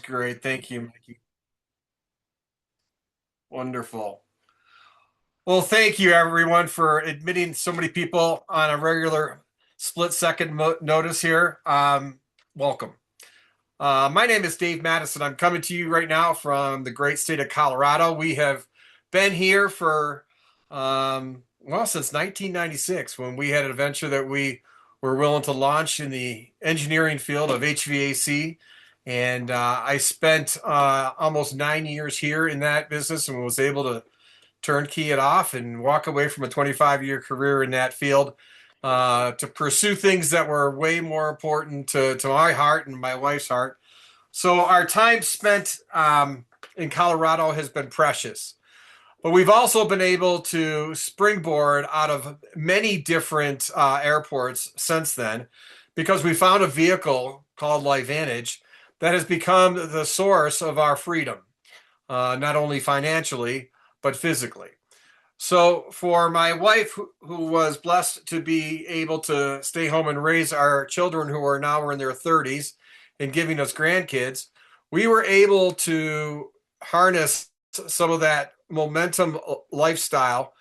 Great. Thank you, Mikey. Wonderful. Well, thank you everyone for admitting so many people on a regular split second notice here. Welcome. My name is Dave Madison. I'm coming to you right now from the great state of Colorado. We have been here for, since 1996 when we had an adventure that we were willing to launch in the engineering field of HVAC. And I spent almost 9 years here in that business and was able to turnkey it off and walk away from a 25-year career in that field to pursue things that were way more important to my heart and my wife's heart. So our time spent in Colorado has been precious. But we've also been able to springboard out of many different airports since then because we found a vehicle called LifeVantage that has become the source of our freedom, not only financially, but physically. So for my wife, who was blessed to be able to stay home and raise our children who are now in their 30s and giving us grandkids, we were able to harness some of that momentum lifestyle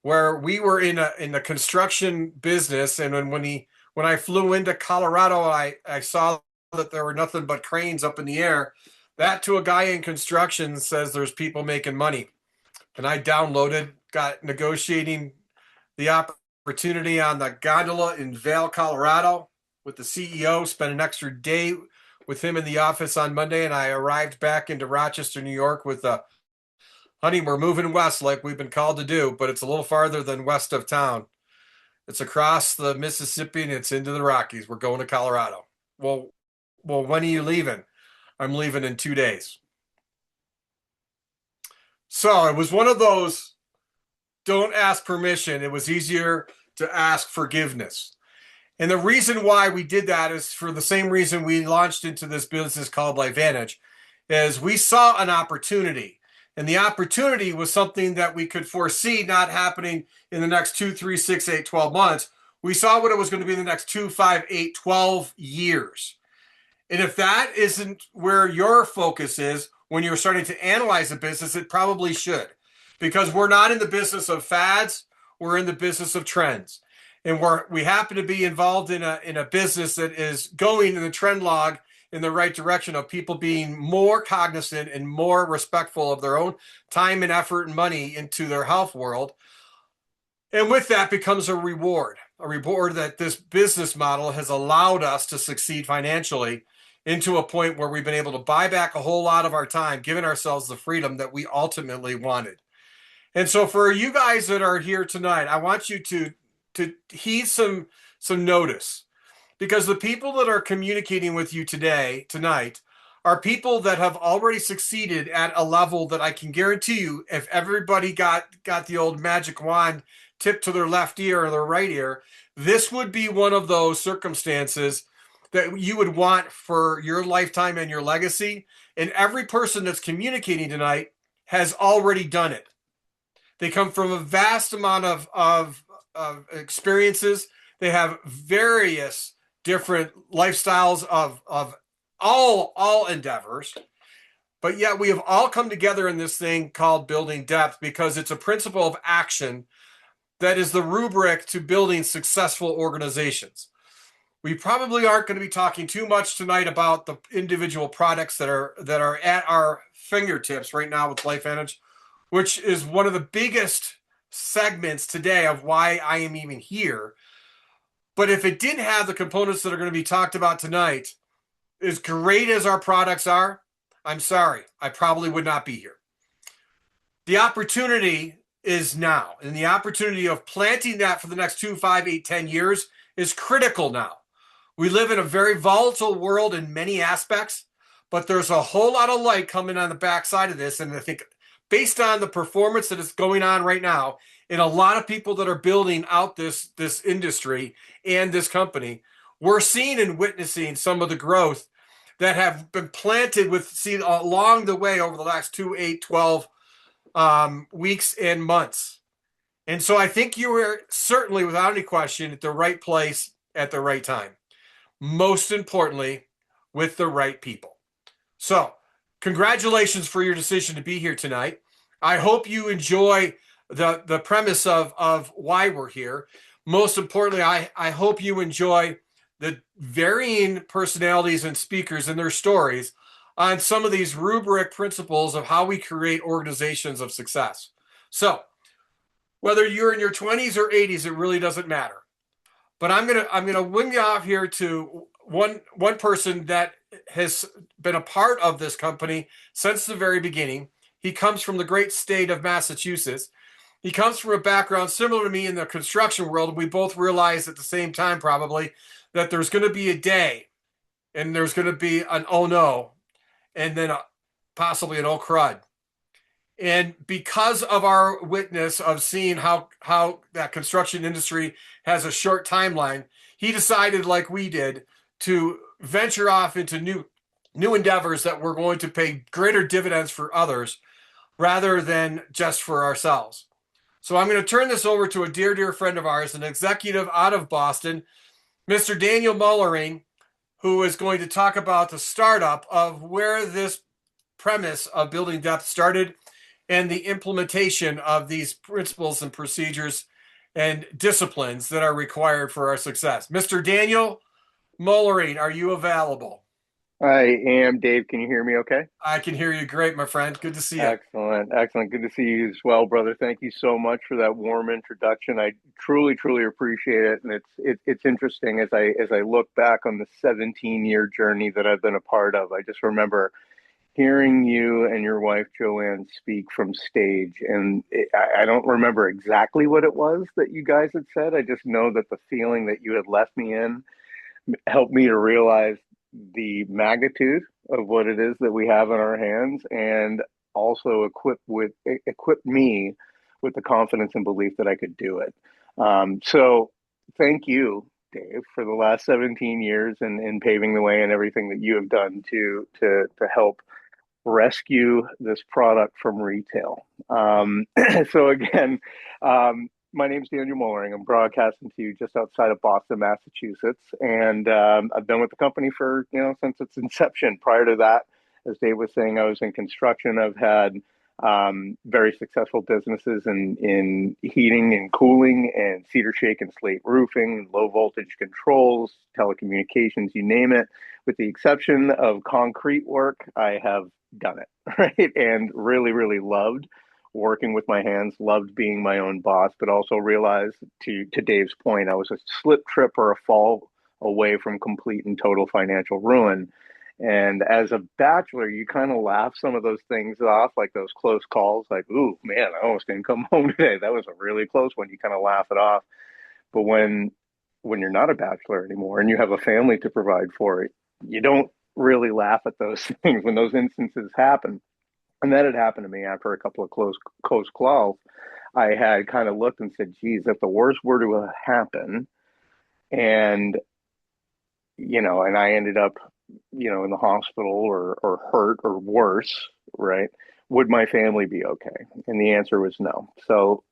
where we were in the construction business. And when I flew into Colorado, I saw that there were nothing but cranes up in the air. That to a guy in construction says there's people making money. And I got negotiating the opportunity on the gondola in Vail, Colorado with the CEO, spent an extra day with him in the office on Monday, and I arrived back into Rochester, New York with honey, we're moving west like we've been called to do, but it's a little farther than west of town. It's across the Mississippi and it's into the Rockies. We're going to Colorado. When are you leaving? I'm leaving in 2 days. So it was one of those don't ask permission. It was easier to ask forgiveness. And the reason why we did that is for the same reason we launched into this business called LifeVantage, is we saw an opportunity. And the opportunity was something that we could foresee not happening in the next 2, 3, 6, 8, 12 months. We saw what it was going to be in the next 2, 5, 8, 12 years. And if that isn't where your focus is when you're starting to analyze a business, it probably should. Because we're not in the business of fads, we're in the business of trends. And we happen to be involved in a business that is going in the trend log in the right direction of people being more cognizant and more respectful of their own time and effort and money into their health world. And with that becomes a reward that this business model has allowed us to succeed financially into a point where we've been able to buy back a whole lot of our time, giving ourselves the freedom that we ultimately wanted. And so for you guys that are here tonight, I want you to heed some notice, because the people that are communicating with you tonight, are people that have already succeeded at a level that I can guarantee you, if everybody got the old magic wand tipped to their left ear or their right ear, this would be one of those circumstances that you would want for your lifetime and your legacy. And every person that's communicating tonight has already done it. They come from a vast amount of experiences. They have various different lifestyles of all endeavors. But yet we have all come together in this thing called building depth, because it's a principle of action that is the rubric to building successful organizations. We probably aren't going to be talking too much tonight about the individual products that are at our fingertips right now with LifeVantage, which is one of the biggest segments today of why I am even here. But if it didn't have the components that are going to be talked about tonight, as great as our products are, I'm sorry, I probably would not be here. The opportunity is now, and the opportunity of planting that for the next 2, 5, 8, 10 years is critical now. We live in a very volatile world in many aspects, but there's a whole lot of light coming on the backside of this. And I think based on the performance that is going on right now, and a lot of people that are building out this industry and this company, we're seeing and witnessing some of the growth that have been planted along the way over the last 2, 8, 12 weeks and months. And so I think you were certainly, without any question, at the right place at the right time. Most importantly, with the right people. So congratulations for your decision to be here tonight. I hope you enjoy the premise of why we're here. Most importantly, I hope you enjoy the varying personalities and speakers and their stories on some of these rubric principles of how we create organizations of success. So, whether you're in your 20s or 80s, it really doesn't matter. But I'm gonna wing you off here to one person that has been a part of this company since the very beginning. He comes from the great state of Massachusetts. He comes from a background similar to me in the construction world. We both realized at the same time, probably, that there's going to be a day and there's going to be an oh no, and then possibly an oh crud. And because of our witness of seeing how that construction industry has a short timeline, he decided, like we did, to venture off into new endeavors that were going to pay greater dividends for others rather than just for ourselves. So I'm going to turn this over to a dear friend of ours, an executive out of Boston, Mr. Daniel Moellering, who is going to talk about the startup of where this premise of building depth started and the implementation of these principles and procedures and disciplines that are required for our success. Mr. Daniel Moellering, are you available? I am, Dave. Can you hear me okay? I can hear you great, my friend. Good to see you. Excellent. Excellent. Good to see you as well, brother. Thank you so much for that warm introduction. I truly appreciate it. And it's interesting as I look back on the 17-year journey that I've been a part of. I just remember hearing you and your wife Joanne speak from stage, and I don't remember exactly what it was that you guys had said. I just know that the feeling that you had left me in helped me to realize the magnitude of what it is that we have in our hands, and also equip me with the confidence and belief that I could do it. So thank you, Dave, for the last 17 years and paving the way and everything that you have done to help rescue this product from retail. So again, my name's Daniel Moellering. I'm broadcasting to you just outside of Boston, Massachusetts, and I've been with the company for since its inception. Prior to that, as Dave was saying, I was in construction. I've had very successful businesses in heating and cooling and cedar shake and slate roofing, low voltage controls, telecommunications, you name it. With the exception of concrete work, I have done it, right? And really loved working with my hands, loved being my own boss, but also realized to Dave's point, I was a slip, trip, or a fall away from complete and total financial ruin. And as a bachelor, you kind of laugh some of those things off, like those close calls, like, ooh, man, I almost didn't come home today. That was a really close one. You kind of laugh it off. But when you're not a bachelor anymore and you have a family to provide for it, you don't really laugh at those things when those instances happen. And that had happened to me after a couple of close calls. I had kind of looked and said, geez, if the worst were to happen and and I ended up, in the hospital or hurt or worse, right? Would my family be okay? And the answer was no. So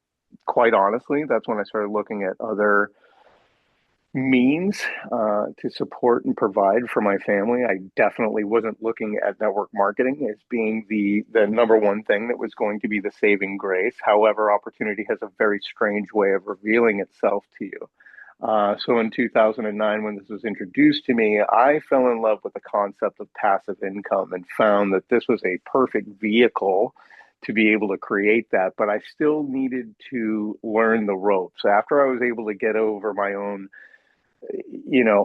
quite honestly, that's when I started looking at other means to support and provide for my family. I definitely wasn't looking at network marketing as being the number one thing that was going to be the saving grace. However, opportunity has a very strange way of revealing itself to you. So in 2009, when this was introduced to me, I fell in love with the concept of passive income and found that this was a perfect vehicle to be able to create that. But I still needed to learn the ropes. After I was able to get over my own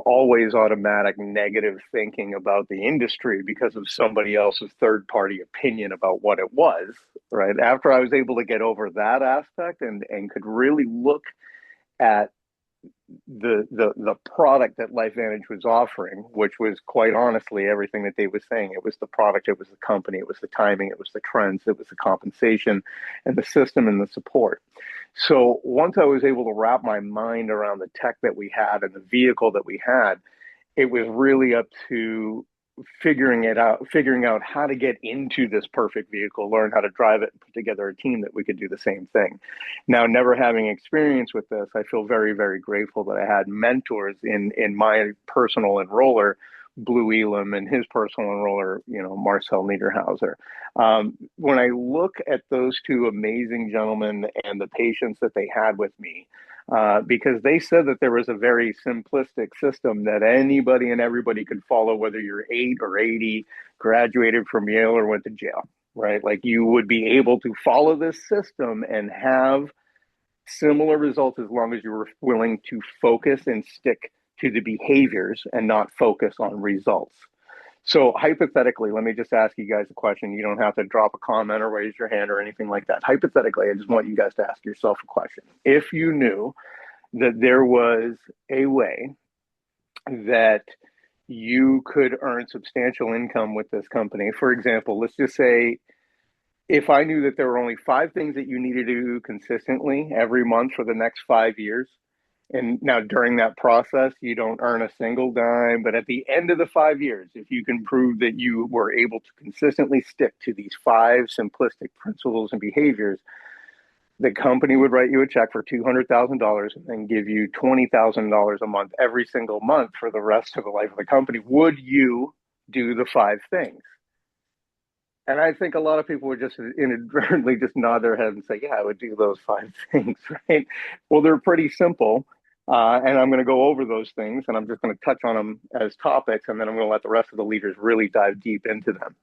always automatic negative thinking about the industry because of somebody else's third party opinion about what it was, right? After I was able to get over that aspect and could really look at the product that LifeVantage was offering, which was quite honestly everything that Dave was saying. It was the product, it was the company, it was the timing, it was the trends, it was the compensation and the system and the support. So once I was able to wrap my mind around the tech that we had and the vehicle that we had, it was really up to figuring out how to get into this perfect vehicle, learn how to drive it, and put together a team that we could do the same thing. Now, never having experience with this, I feel very grateful that I had mentors in my personal enroller, Blue Elam and his personal enroller, Marcel Niederhauser. When I look at those two amazing gentlemen and the patience that they had with me, because they said that there was a very simplistic system that anybody and everybody could follow, whether you're 8 or 80, graduated from Yale or went to jail, right? Like you would be able to follow this system and have similar results as long as you were willing to focus and stick to the behaviors and not focus on results. So hypothetically, let me just ask you guys a question. You don't have to drop a comment or raise your hand or anything like that. Hypothetically, I just want you guys to ask yourself a question. If you knew that there was a way that you could earn substantial income with this company, for example, let's just say if I knew that there were only 5 things that you needed to do consistently every month for the next 5 years, and now during that process, you don't earn a single dime, but at the end of the 5 years, if you can prove that you were able to consistently stick to these 5 simplistic principles and behaviors, the company would write you a check for $200,000 and then give you $20,000 a month every single month for the rest of the life of the company. Would you do the 5 things? And I think a lot of people would just inadvertently just nod their head and say, yeah, I would do those 5 things, right? Well, they're pretty simple. And I'm going to go over those things and I'm just going to touch on them as topics. And then I'm going to let the rest of the leaders really dive deep into them.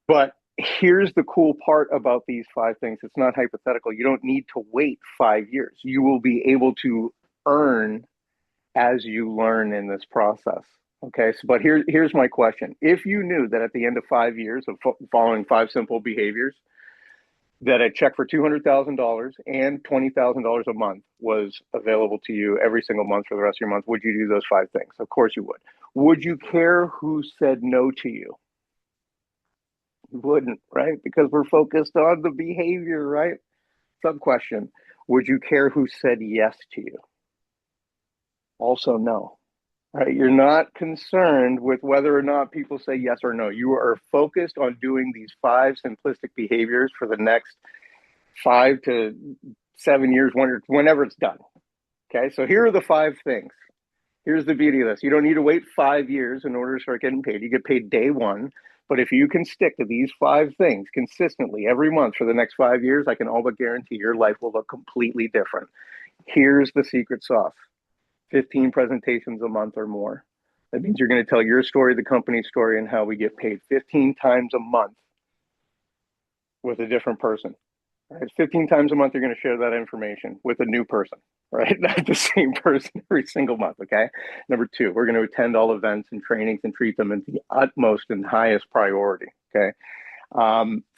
But here's the cool part about these 5 things. It's not hypothetical. You don't need to wait 5 years. You will be able to earn as you learn in this process. Okay, so but here's my question. If you knew that at the end of 5 years of following 5 simple behaviors, that a check for $200,000 and $20,000 a month was available to you every single month for the rest of your month, would you do those 5 things? Of course you would. Would you care who said no to you? You wouldn't, right? Because we're focused on the behavior, right? Sub question. Would you care who said yes to you? Also, no. Right? You're not concerned with whether or not people say yes or no. You are focused on doing these 5 simplistic behaviors for the next 5 to 7 years, whenever it's done. Okay, so here are the 5 things. Here's the beauty of this. You don't need to wait 5 years in order to start getting paid. You get paid day one. But if you can stick to these 5 things consistently every month for the next 5 years, I can all but guarantee your life will look completely different. Here's the secret sauce. 15 presentations a month or more. That means you're going to tell your story, the company's story, and how we get paid 15 times a month with a different person. Right? 15 times a month, you're going to share that information with a new person, right? Not the same person every single month, okay? Number 2, we're going to attend all events and trainings and treat them as the utmost and highest priority, okay?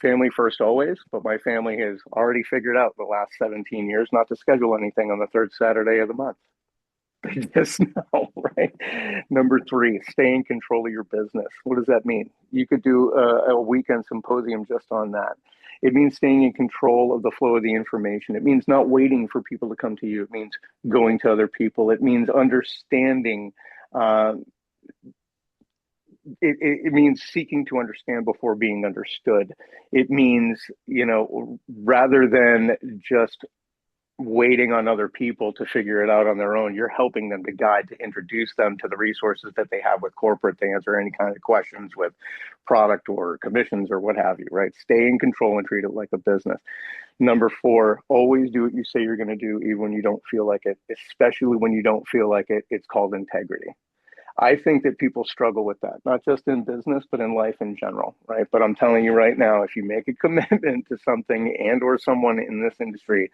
Family first always, but my family has already figured out the last 17 years not to schedule anything on the 3rd Saturday of the month. Yes, no, right? Number 3, stay in control of your business. What does that mean? You could do a weekend symposium just on that. It means staying in control of the flow of the information. It means not waiting for people to come to you. It means going to other people. It means understanding. It means seeking to understand before being understood. It means, rather than just waiting on other people to figure it out on their own, you're helping them to guide, to introduce them to the resources that they have with corporate to answer any kind of questions with product or commissions or what have you, right? Stay in control and treat it like a business. Number 4, always do what you say you're going to do, even when you don't feel like it, especially when you don't feel like it. It's called integrity. I think that people struggle with that, not just in business, but in life in general, right? But I'm telling you right now, if you make a commitment to something and or someone in this industry,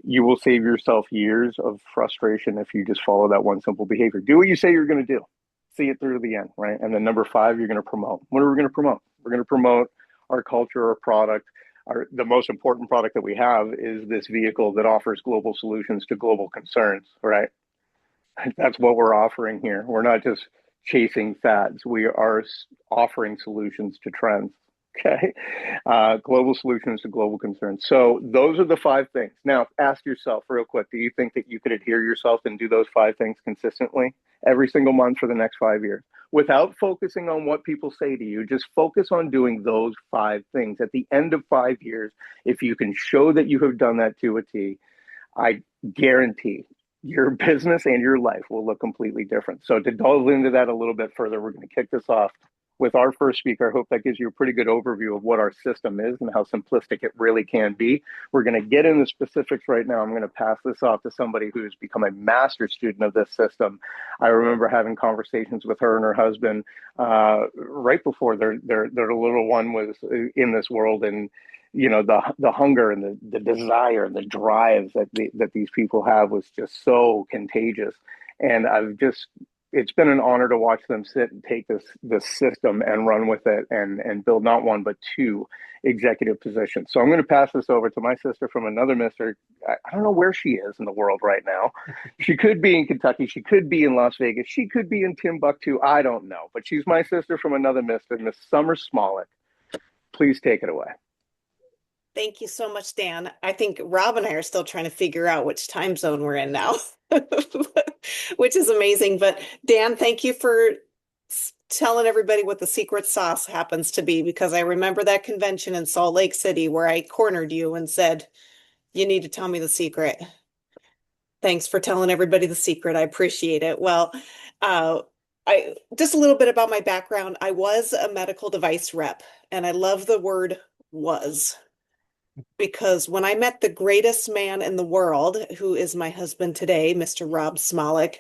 you will save yourself years of frustration if you just follow that one simple behavior. Do what you say you're going to do. See it through to the end, right? And then number 5, you're going to promote. What are we going to promote? We're going to promote our culture, our product. The most important product that we have is this vehicle that offers global solutions to global concerns, right? That's what we're offering here. We're not just chasing fads. We are offering solutions to trends. Okay. Global solutions to global concerns. So those are the 5 things. Now, ask yourself real quick, do you think that you could adhere yourself and do those 5 things consistently every single month for the next 5 years without focusing on what people say to you? Just focus on doing those 5 things. At the end of 5 years, if you can show that you have done that to a T, I guarantee your business and your life will look completely different. So to delve into that a little bit further, we're going to kick this off with our first speaker. I hope that gives you a pretty good overview of what our system is and how simplistic it really can be. We're going to get into specifics right now. I'm going to pass this off to somebody who's become a master student of this system. I remember having conversations with her and her husband right before their little one was in this world, and the hunger and the desire and the drive that these people have was just so contagious. And it's been an honor to watch them sit and take this system and run with it and build not one but two executive positions. So I'm going to pass this over to my sister from another mister. I don't know where she is in the world right now. She could be in Kentucky, she could be in Las Vegas, she could be in Timbuktu, I don't know, but she's my sister from another mister, Miss Summer Smolik. Please take it away. Thank you so much, Dan. I think Rob and I are still trying to figure out which time zone we're in now, which is amazing. But Dan, thank you for telling everybody what the secret sauce happens to be, because I remember that convention in Salt Lake City where I cornered you and said, you need to tell me the secret. Thanks for telling everybody the secret. I appreciate it. Well, I just a little bit about my background. I was a medical device rep, and I love the word was, because when I met the greatest man in the world, who is my husband today, Mr. Rob Smolik,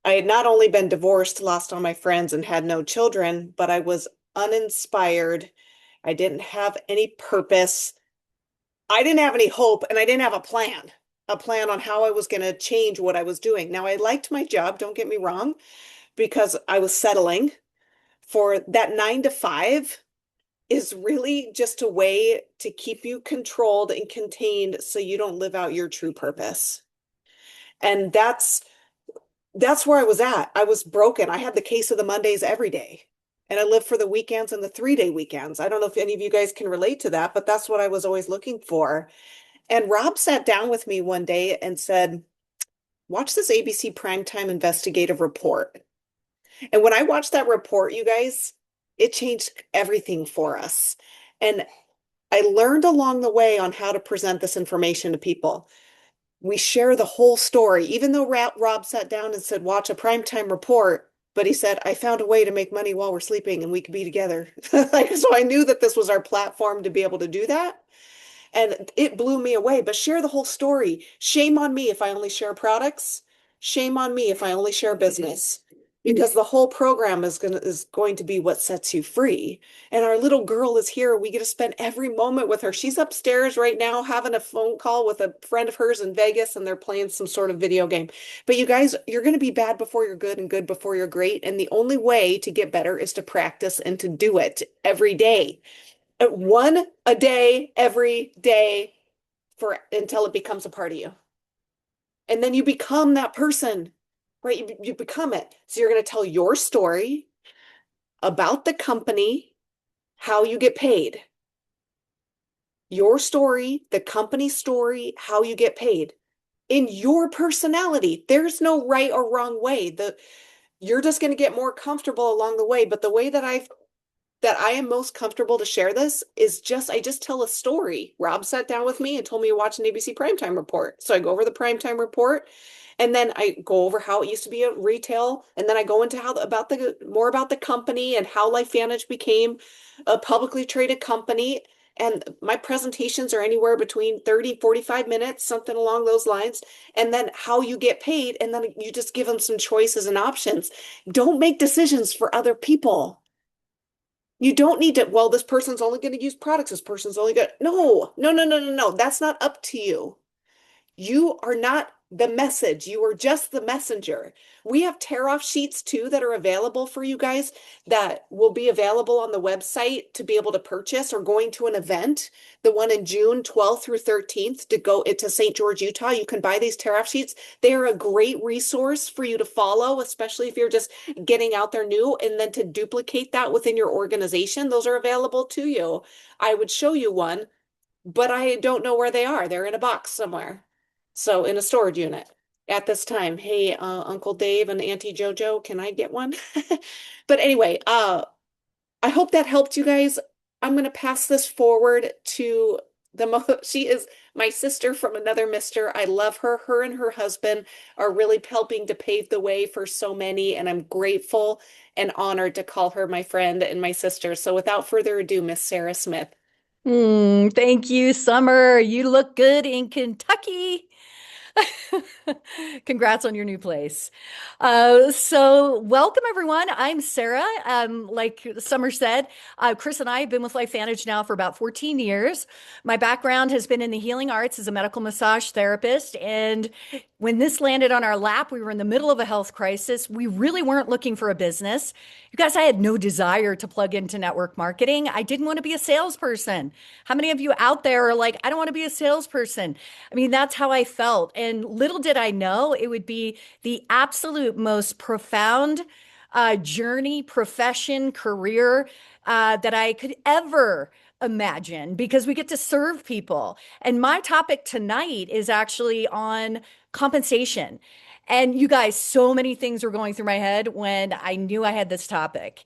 I had not only been divorced, lost all my friends, and had no children, but I was uninspired. I didn't have any purpose. I didn't have any hope, and I didn't have a plan on how I was going to change what I was doing. Now, I liked my job, don't get me wrong, because I was settling for that 9 to 5 is really just a way to keep you controlled and contained so you don't live out your true purpose. And that's where I was at. I was broken. I had the case of the Mondays every day. And I lived for the weekends and the 3-day weekends. I don't know if any of you guys can relate to that, but that's what I was always looking for. And Rob sat down with me one day and said, watch this ABC Primetime Investigative Report. And when I watched that report, you guys, it changed everything for us. And I learned along the way on how to present this information to people. We share the whole story, even though Rob sat down and said, watch a primetime report, but he said, I found a way to make money while we're sleeping and we could be together. So I knew that this was our platform to be able to do that. And it blew me away, but share the whole story. Shame on me if I only share products. Shame on me if I only share business. Because the whole program is going to be what sets you free. And our little girl is here. We get to spend every moment with her. She's upstairs right now having a phone call with a friend of hers in Vegas, and they're playing some sort of video game. But you guys, you're going to be bad before you're good and good before you're great. And the only way to get better is to practice and to do it every day. One a day, every day, until it becomes a part of you. And then you become that person. Right? You become it. So you're going to tell your story about the company, how you get paid. Your story, the company story, how you get paid. In your personality, there's no right or wrong way. You're just going to get more comfortable along the way. But the way that I am most comfortable to share this is I just tell a story. Rob sat down with me and told me to watch an ABC Primetime Report. So I go over the Primetime Report. And then I go over how it used to be at retail. And then I go into more about the company and how LifeVantage became a publicly traded company. And my presentations are anywhere between 30, 45 minutes, something along those lines. And then how you get paid. And then you just give them some choices and options. Don't make decisions for other people. You don't need to, well, this person's only going to use products. This person's only going to, no. That's not up to you. You are not the message. You are just the messenger. We have tear-off sheets too that are available for you guys that will be available on the website to be able to purchase, or going to an event, the one in June 12th through 13th to go into St. George, Utah. You can buy these tear-off sheets. They are a great resource for you to follow, especially if you're just getting out there new, and then to duplicate that within your organization. Those are available to you. I would show you one, but I don't know where they are. They're in a box somewhere. So in a storage unit at this time. Hey, Uncle Dave and Auntie JoJo, can I get one? But anyway, I hope that helped you guys. I'm going to pass this forward to She is my sister from another mister. I love her. Her and her husband are really helping to pave the way for so many, and I'm grateful and honored to call her my friend and my sister. So without further ado, Miss Sarah Smith. Thank you, Summer. You look good in Kentucky. Congrats on your new place. So welcome everyone. I'm Sarah. Like Summer said, Chris and I have been with LifeVantage now for about 14 years. My background has been in the healing arts as a medical massage therapist. And when this landed on our lap, we were in the middle of a health crisis. We really weren't looking for a business. You guys, I had no desire to plug into network marketing. I didn't want to be a salesperson. How many of you out there are like, I don't want to be a salesperson? I mean, that's how I felt. And little did I know it would be the absolute most profound journey, profession, career that I could ever imagine because we get to serve people. And my topic tonight is actually on compensation. And you guys, so many things were going through my head when I knew I had this topic.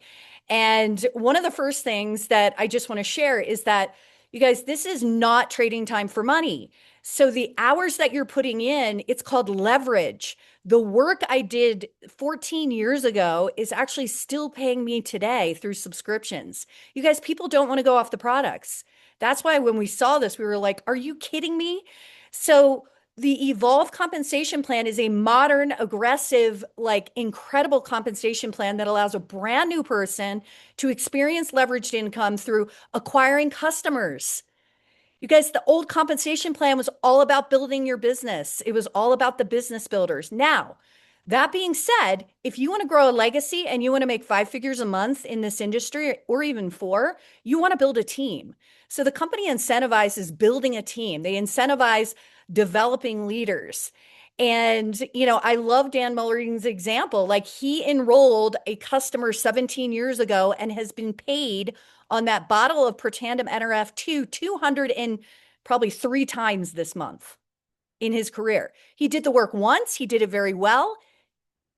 And one of the first things that I just want to share is that, you guys, this is not trading time for money. So the hours that you're putting in, it's called leverage. The work I did 14 years ago is actually still paying me today through subscriptions. You guys, people don't want to go off the products. That's why when we saw this, we were like, are you kidding me? So the Evolve compensation plan is a modern, aggressive, like incredible compensation plan that allows a brand new person to experience leveraged income through acquiring customers. You guys, the old compensation plan was all about building your business. It was all about the business builders. Now, that being said, if you want to grow a legacy and you want to make 5 figures a month in this industry or even 4, you want to build a team. So the company incentivizes building a team. They incentivize developing leaders. And, you know, I love Dan Mullering's example. Like he enrolled a customer 17 years ago and has been paid on that bottle of Protandim NRF2 200 and probably 3 times this month in his career. He did the work once, he did it very well,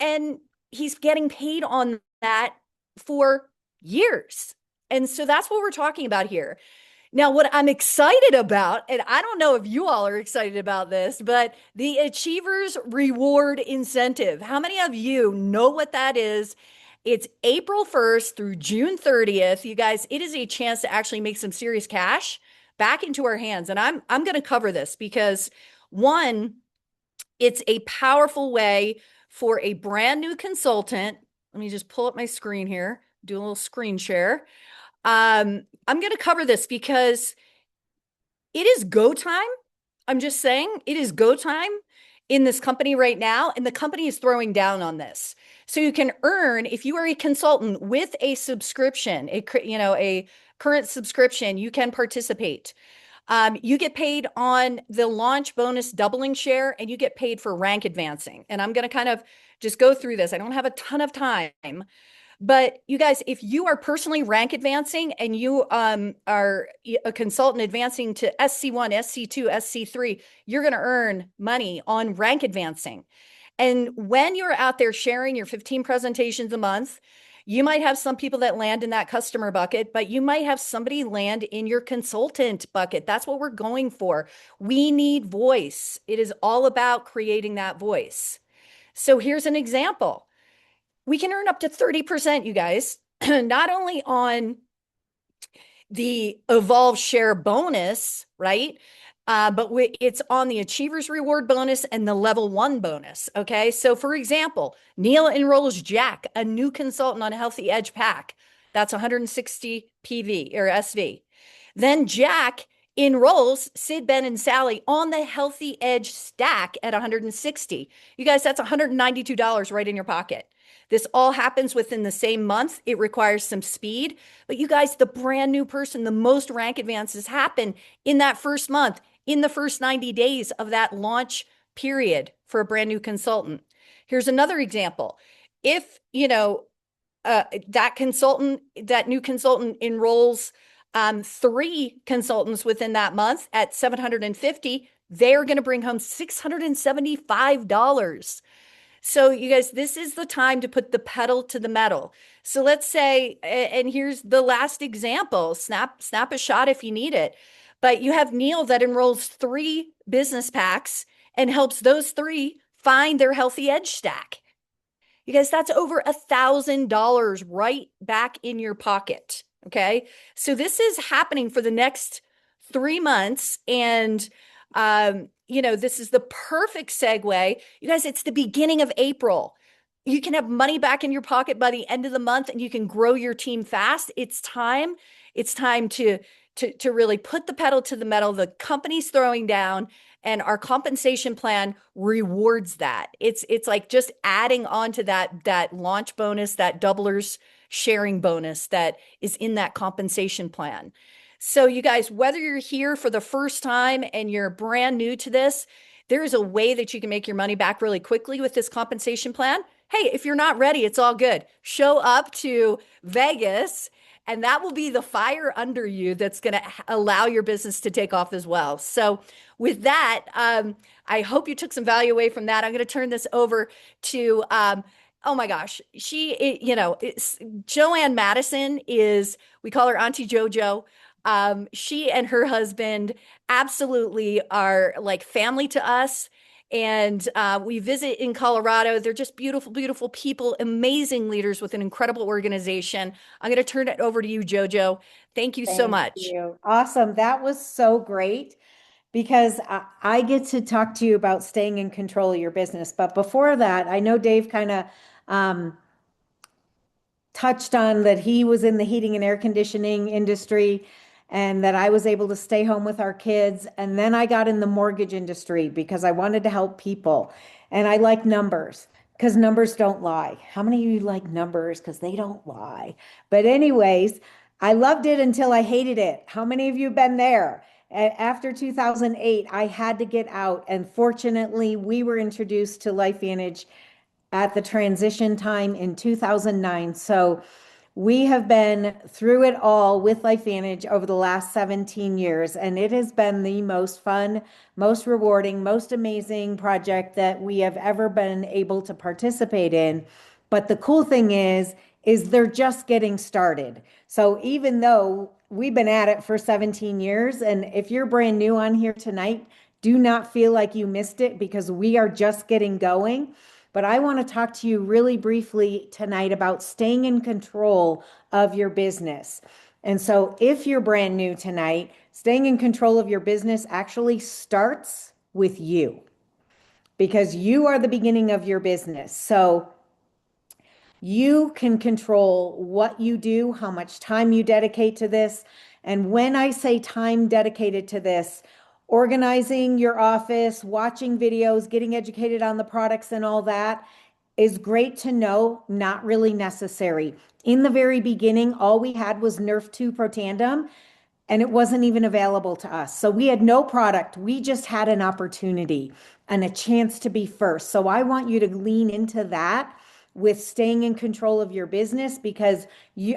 and he's getting paid on that for years. And so that's what we're talking about here. Now, what I'm excited about, and I don't know if you all are excited about this, but the Achievers Reward Incentive. How many of you know what that is? It's April 1st through June 30th. You guys, it is a chance to actually make some serious cash back into our hands. And I'm going to cover this because one, it's a powerful way for a brand new consultant. Let me just pull up my screen here, do a little screen share. I'm going to cover this because it is go time. I'm just saying it is go time in this company right now. And the company is throwing down on this. So you can earn, if you are a consultant with a subscription, a current subscription, you can participate. You get paid on the launch bonus doubling share, and you get paid for rank advancing. And I'm going to kind of just go through this. I don't have a ton of time, but you guys, if you are personally rank advancing and you are a consultant advancing to SC1, SC2, SC3, you're going to earn money on rank advancing. And when you're out there sharing your 15 presentations a month, you might have some people that land in that customer bucket, but you might have somebody land in your consultant bucket. That's what we're going for. We need voice. It is all about creating that voice. So here's an example. We can earn up to 30%, you guys, not only on the Evolve share bonus, right? But it's on the Achievers Reward bonus and the level 1 bonus. Okay. So for example, Neil enrolls Jack, a new consultant on Healthy Edge Pack. That's 160 PV or SV. Then Jack enrolls Sid, Ben, and Sally on the Healthy Edge stack at 160. You guys, that's $192 right in your pocket. This all happens within the same month. It requires some speed, but you guys, the brand new person, the most rank advances happen in that first month, in the first 90 days of that launch period for a brand new consultant. Here's another example. If, that new consultant enrolls 3 consultants within that month at 750, they're going to bring home $675. So you guys, this is the time to put the pedal to the metal. So let's say, and here's the last example, snap a shot if you need it. But you have Neil that enrolls 3 business packs and helps those 3 find their healthy edge stack. You guys, that's over $1,000 right back in your pocket. Okay. So this is happening for the next 3 months. And, this is the perfect segue. You guys, it's the beginning of April. You can have money back in your pocket by the end of the month and you can grow your team fast. It's time. It's time to really put the pedal to the metal. The company's throwing down, and our compensation plan rewards that. It's like just adding on to that launch bonus, that doublers sharing bonus that is in that compensation plan. So you guys, whether you're here for the first time and you're brand new to this, there is a way that you can make your money back really quickly with this compensation plan. Hey, if you're not ready, it's all good. Show up to Vegas, and that will be the fire under you that's going to allow your business to take off as well. So with that, I hope you took some value away from that. I'm going to turn this over to, oh my gosh, Joanne Madison we call her Auntie JoJo. She and her husband absolutely are like family to us. And we visit in Colorado. They're just beautiful, beautiful people, amazing leaders with an incredible organization. I'm going to turn it over to you, JoJo. Thank you so much. Thank you. Awesome. That was so great because I get to talk to you about staying in control of your business. But before that, I know Dave kind of touched on that he was in the heating and air conditioning industry, and that I was able to stay home with our kids. And then I got in the mortgage industry because I wanted to help people. And I like numbers because numbers don't lie. How many of you like numbers? Because they don't lie. But anyways, I loved it until I hated it. How many of you have been there? After 2008, I had to get out. And fortunately, we were introduced to LifeVantage at the transition time in 2009. So we have been through it all with LifeVantage over the last 17 years, and it has been the most fun, most rewarding, most amazing project that we have ever been able to participate in. But the cool thing is they're just getting started. So even though we've been at it for 17 years, and if you're brand new on here tonight, do not feel like you missed it because we are just getting going. But I want to talk to you really briefly tonight about staying in control of your business. And so if you're brand new tonight, staying in control of your business actually starts with you because you are the beginning of your business. So you can control what you do, how much time you dedicate to this. And when I say time dedicated to this, organizing your office, watching videos, getting educated on the products and all that is great to know, not really necessary. In the very beginning, all we had was Nerf 2 Protandim, and it wasn't even available to us. So we had no product. We just had an opportunity and a chance to be first. So I want you to lean into that with staying in control of your business because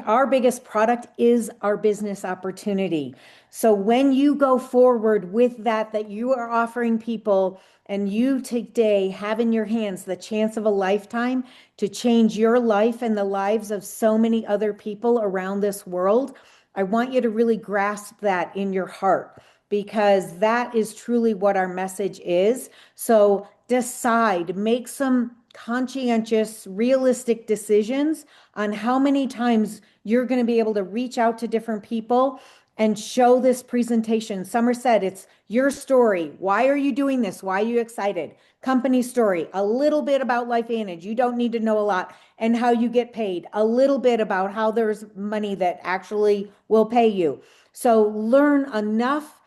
our biggest product is our business opportunity. So when you go forward with that you are offering people and you today have in your hands the chance of a lifetime to change your life and the lives of so many other people around this world, I want you to really grasp that in your heart because that is truly what our message is. So decide, make some conscientious, realistic decisions on how many times you're going to be able to reach out to different people and show this presentation. Summer said it's your story. Why are you doing this? Why are you excited? Company story, a little bit about LifeVantage. You don't need to know a lot, and how you get paid. A little bit about how there's money that actually will pay you. So learn enough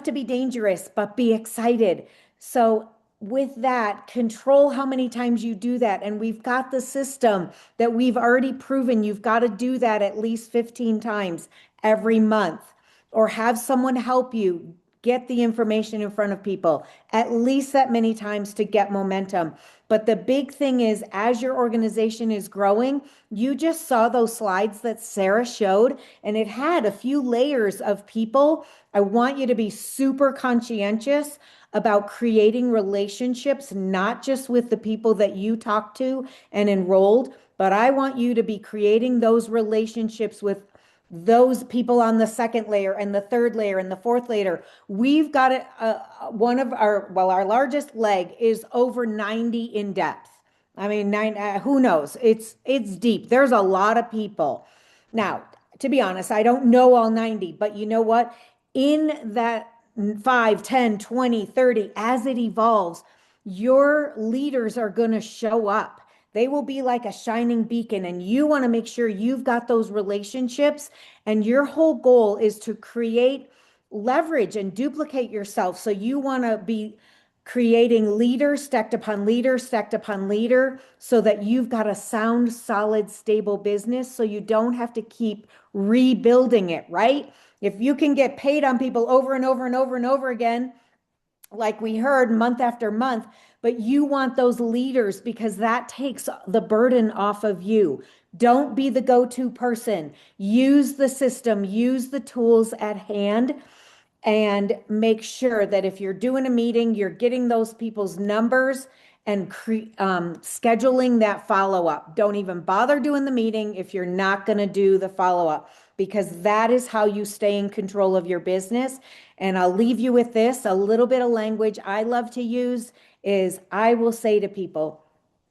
to be dangerous, but be excited. So with that, control how many times you do that. And we've got the system that we've already proven you've got to do that at least 15 times every month, or have someone help you get the information in front of people at least that many times to get momentum. But the big thing is, as your organization is growing, you just saw those slides that Sarah showed, and it had a few layers of people. I want you to be super conscientious about creating relationships, not just with the people that you talked to and enrolled, but I want you to be creating those relationships with those people on the second layer and the third layer and the fourth layer. We've got one of our largest leg is over 90 in depth. I mean, who knows? It's deep. There's a lot of people. Now, to be honest, I don't know all 90, but you know what? In that 5, 10, 20, 30, as it evolves, your leaders are going to show up. They will be like a shining beacon, and you want to make sure you've got those relationships. And your whole goal is to create leverage and duplicate yourself. So you want to be creating leader stacked upon leader stacked upon leader, so that you've got a sound, solid, stable business, so you don't have to keep rebuilding it, right? If you can get paid on people over and over and over and over again, like we heard, month after month, but you want those leaders, because that takes the burden off of you. Don't be the go-to person. Use the system, use the tools at hand, and make sure that if you're doing a meeting, you're getting those people's numbers and scheduling that follow-up. Don't even bother doing the meeting if you're not going to do the follow-up, because that is how you stay in control of your business. And I'll leave you with this, a little bit of language I love to use is, I will say to people,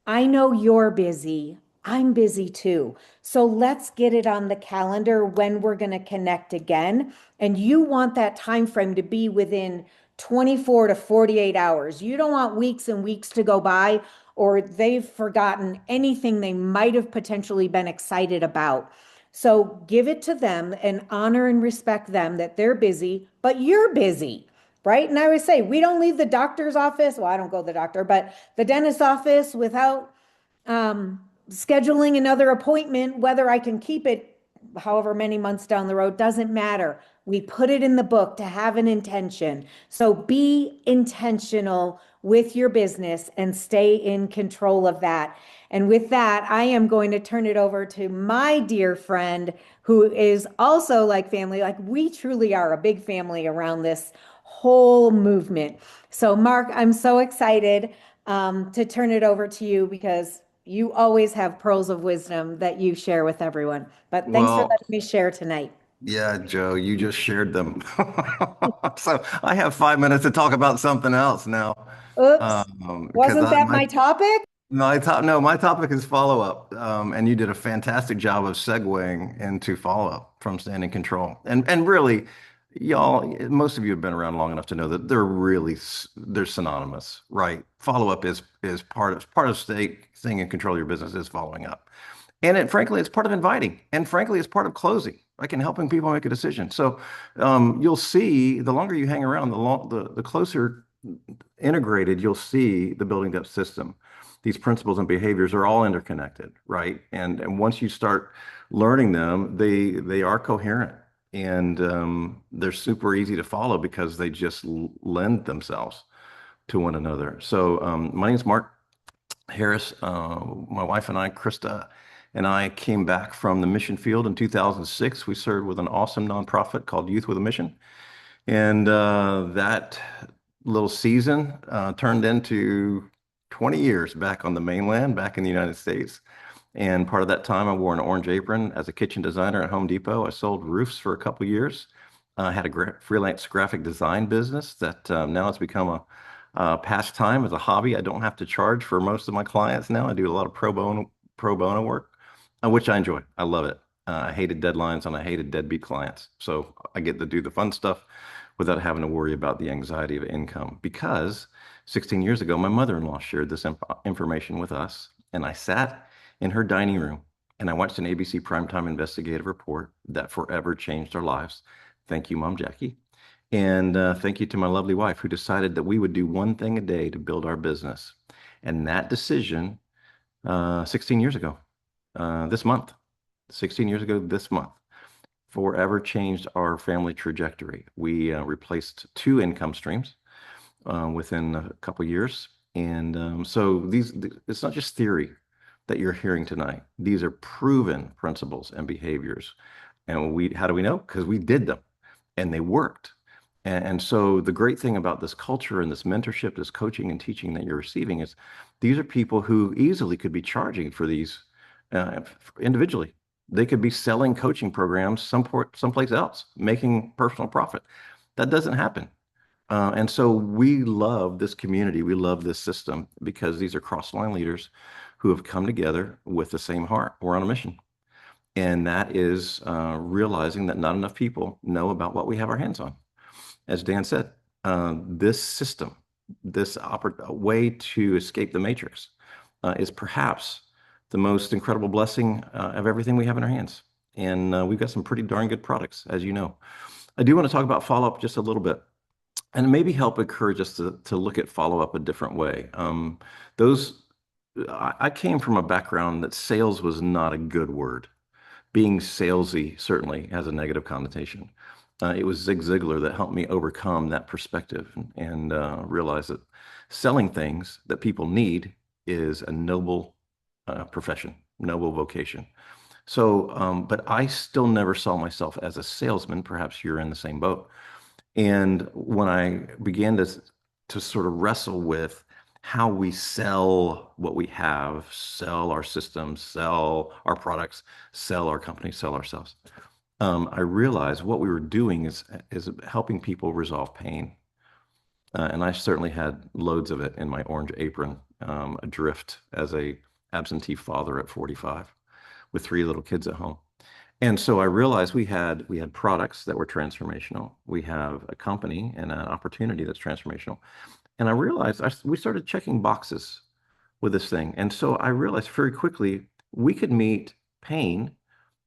I know you're busy. I'm busy too. So let's get it on the calendar when we're going to connect again. And you want that time frame to be within 24 to 48 hours. You don't want weeks and weeks to go by, or they've forgotten anything they might have potentially been excited about. So give it to them and honor and respect them that they're busy, but you're busy, right? And I always say, we don't leave the doctor's office. Well, I don't go to the doctor, but the dentist's office without scheduling another appointment. Whether I can keep it however many months down the road doesn't matter. We put it in the book to have an intention. So be intentional with your business and stay in control of that. And with that, I am going to turn it over to my dear friend, who is also like family. Like, we truly are a big family around this whole movement. So Mark, I'm so excited to turn it over to you, because you always have pearls of wisdom that you share with everyone. But thanks for Well, letting me share tonight. yeah, Joe, you just shared them. So I have 5 minutes to talk about something else now. Oops, Because wasn't that my topic? my topic is follow up. And you did a fantastic job of segueing into follow up from standing control. And really, y'all, most of you have been around long enough to know that they're synonymous, right? Follow up is part of staying in control of your business is following up. And frankly, it's part of inviting. And frankly, it's part of closing, like in helping people make a decision. So you'll see, the longer you hang around, the closer integrated you'll see the building depth system. These principles and behaviors are all interconnected, right? And once you start learning them, they are coherent, and they're super easy to follow because they just lend themselves to one another. So my name is Mark Harris. My wife and I, Krista, and I came back from the mission field in 2006. We served with an awesome nonprofit called Youth with a Mission. And that little season turned into 20 years back on the mainland, back in the United States. And part of that time, I wore an orange apron as a kitchen designer at Home Depot. I sold roofs for a couple of years. I had a freelance graphic design business that now has become a pastime, as a hobby. I don't have to charge for most of my clients now. I do a lot of pro bono work, which I enjoy. I love it. I hated deadlines and I hated deadbeat clients. So I get to do the fun stuff without having to worry about the anxiety of income. Because 16 years ago, my mother-in-law shared this information with us, and I sat in her dining room and I watched an ABC primetime investigative report that forever changed our lives. Thank you, Mom Jackie. And thank you to my lovely wife, who decided that we would do one thing a day to build our business. And that decision, 16 years ago, this month, 16 years ago this month, forever changed our family trajectory. We replaced 2 income streams within a couple years. And so it's not just theory that you're hearing tonight. These are proven principles and behaviors. And how do we know? Because we did them and they worked. And so the great thing about this culture and this mentorship, this coaching and teaching that you're receiving is these are people who easily could be charging for these individually. They could be selling coaching programs someplace else, making personal profit. That doesn't happen. And so we love this community. We love this system because these are cross-line leaders who have come together with the same heart. We're on a mission. And that is realizing that not enough people know about what we have our hands on. As Dan said, this system, this way to escape the matrix is perhaps the most incredible blessing of everything we have in our hands. And we've got some pretty darn good products, as you know. I do want to talk about follow-up just a little bit and maybe help encourage us to look at follow-up a different way. I came from a background that sales was not a good word. Being salesy certainly has a negative connotation. It was Zig Ziglar that helped me overcome that perspective and realize that selling things that people need is a noble profession, noble vocation. So, but I still never saw myself as a salesman. Perhaps you're in the same boat. And when I began to sort of wrestle with how we sell what we have, sell our systems, sell our products, sell our company, sell ourselves, I realized what we were doing is helping people resolve pain. And I certainly had loads of it in my orange apron, adrift as a absentee father at 45 with 3 little kids at home. And so I realized we had products that were transformational. We have a company and an opportunity that's transformational. And I realized we started checking boxes with this thing. And so I realized very quickly we could meet pain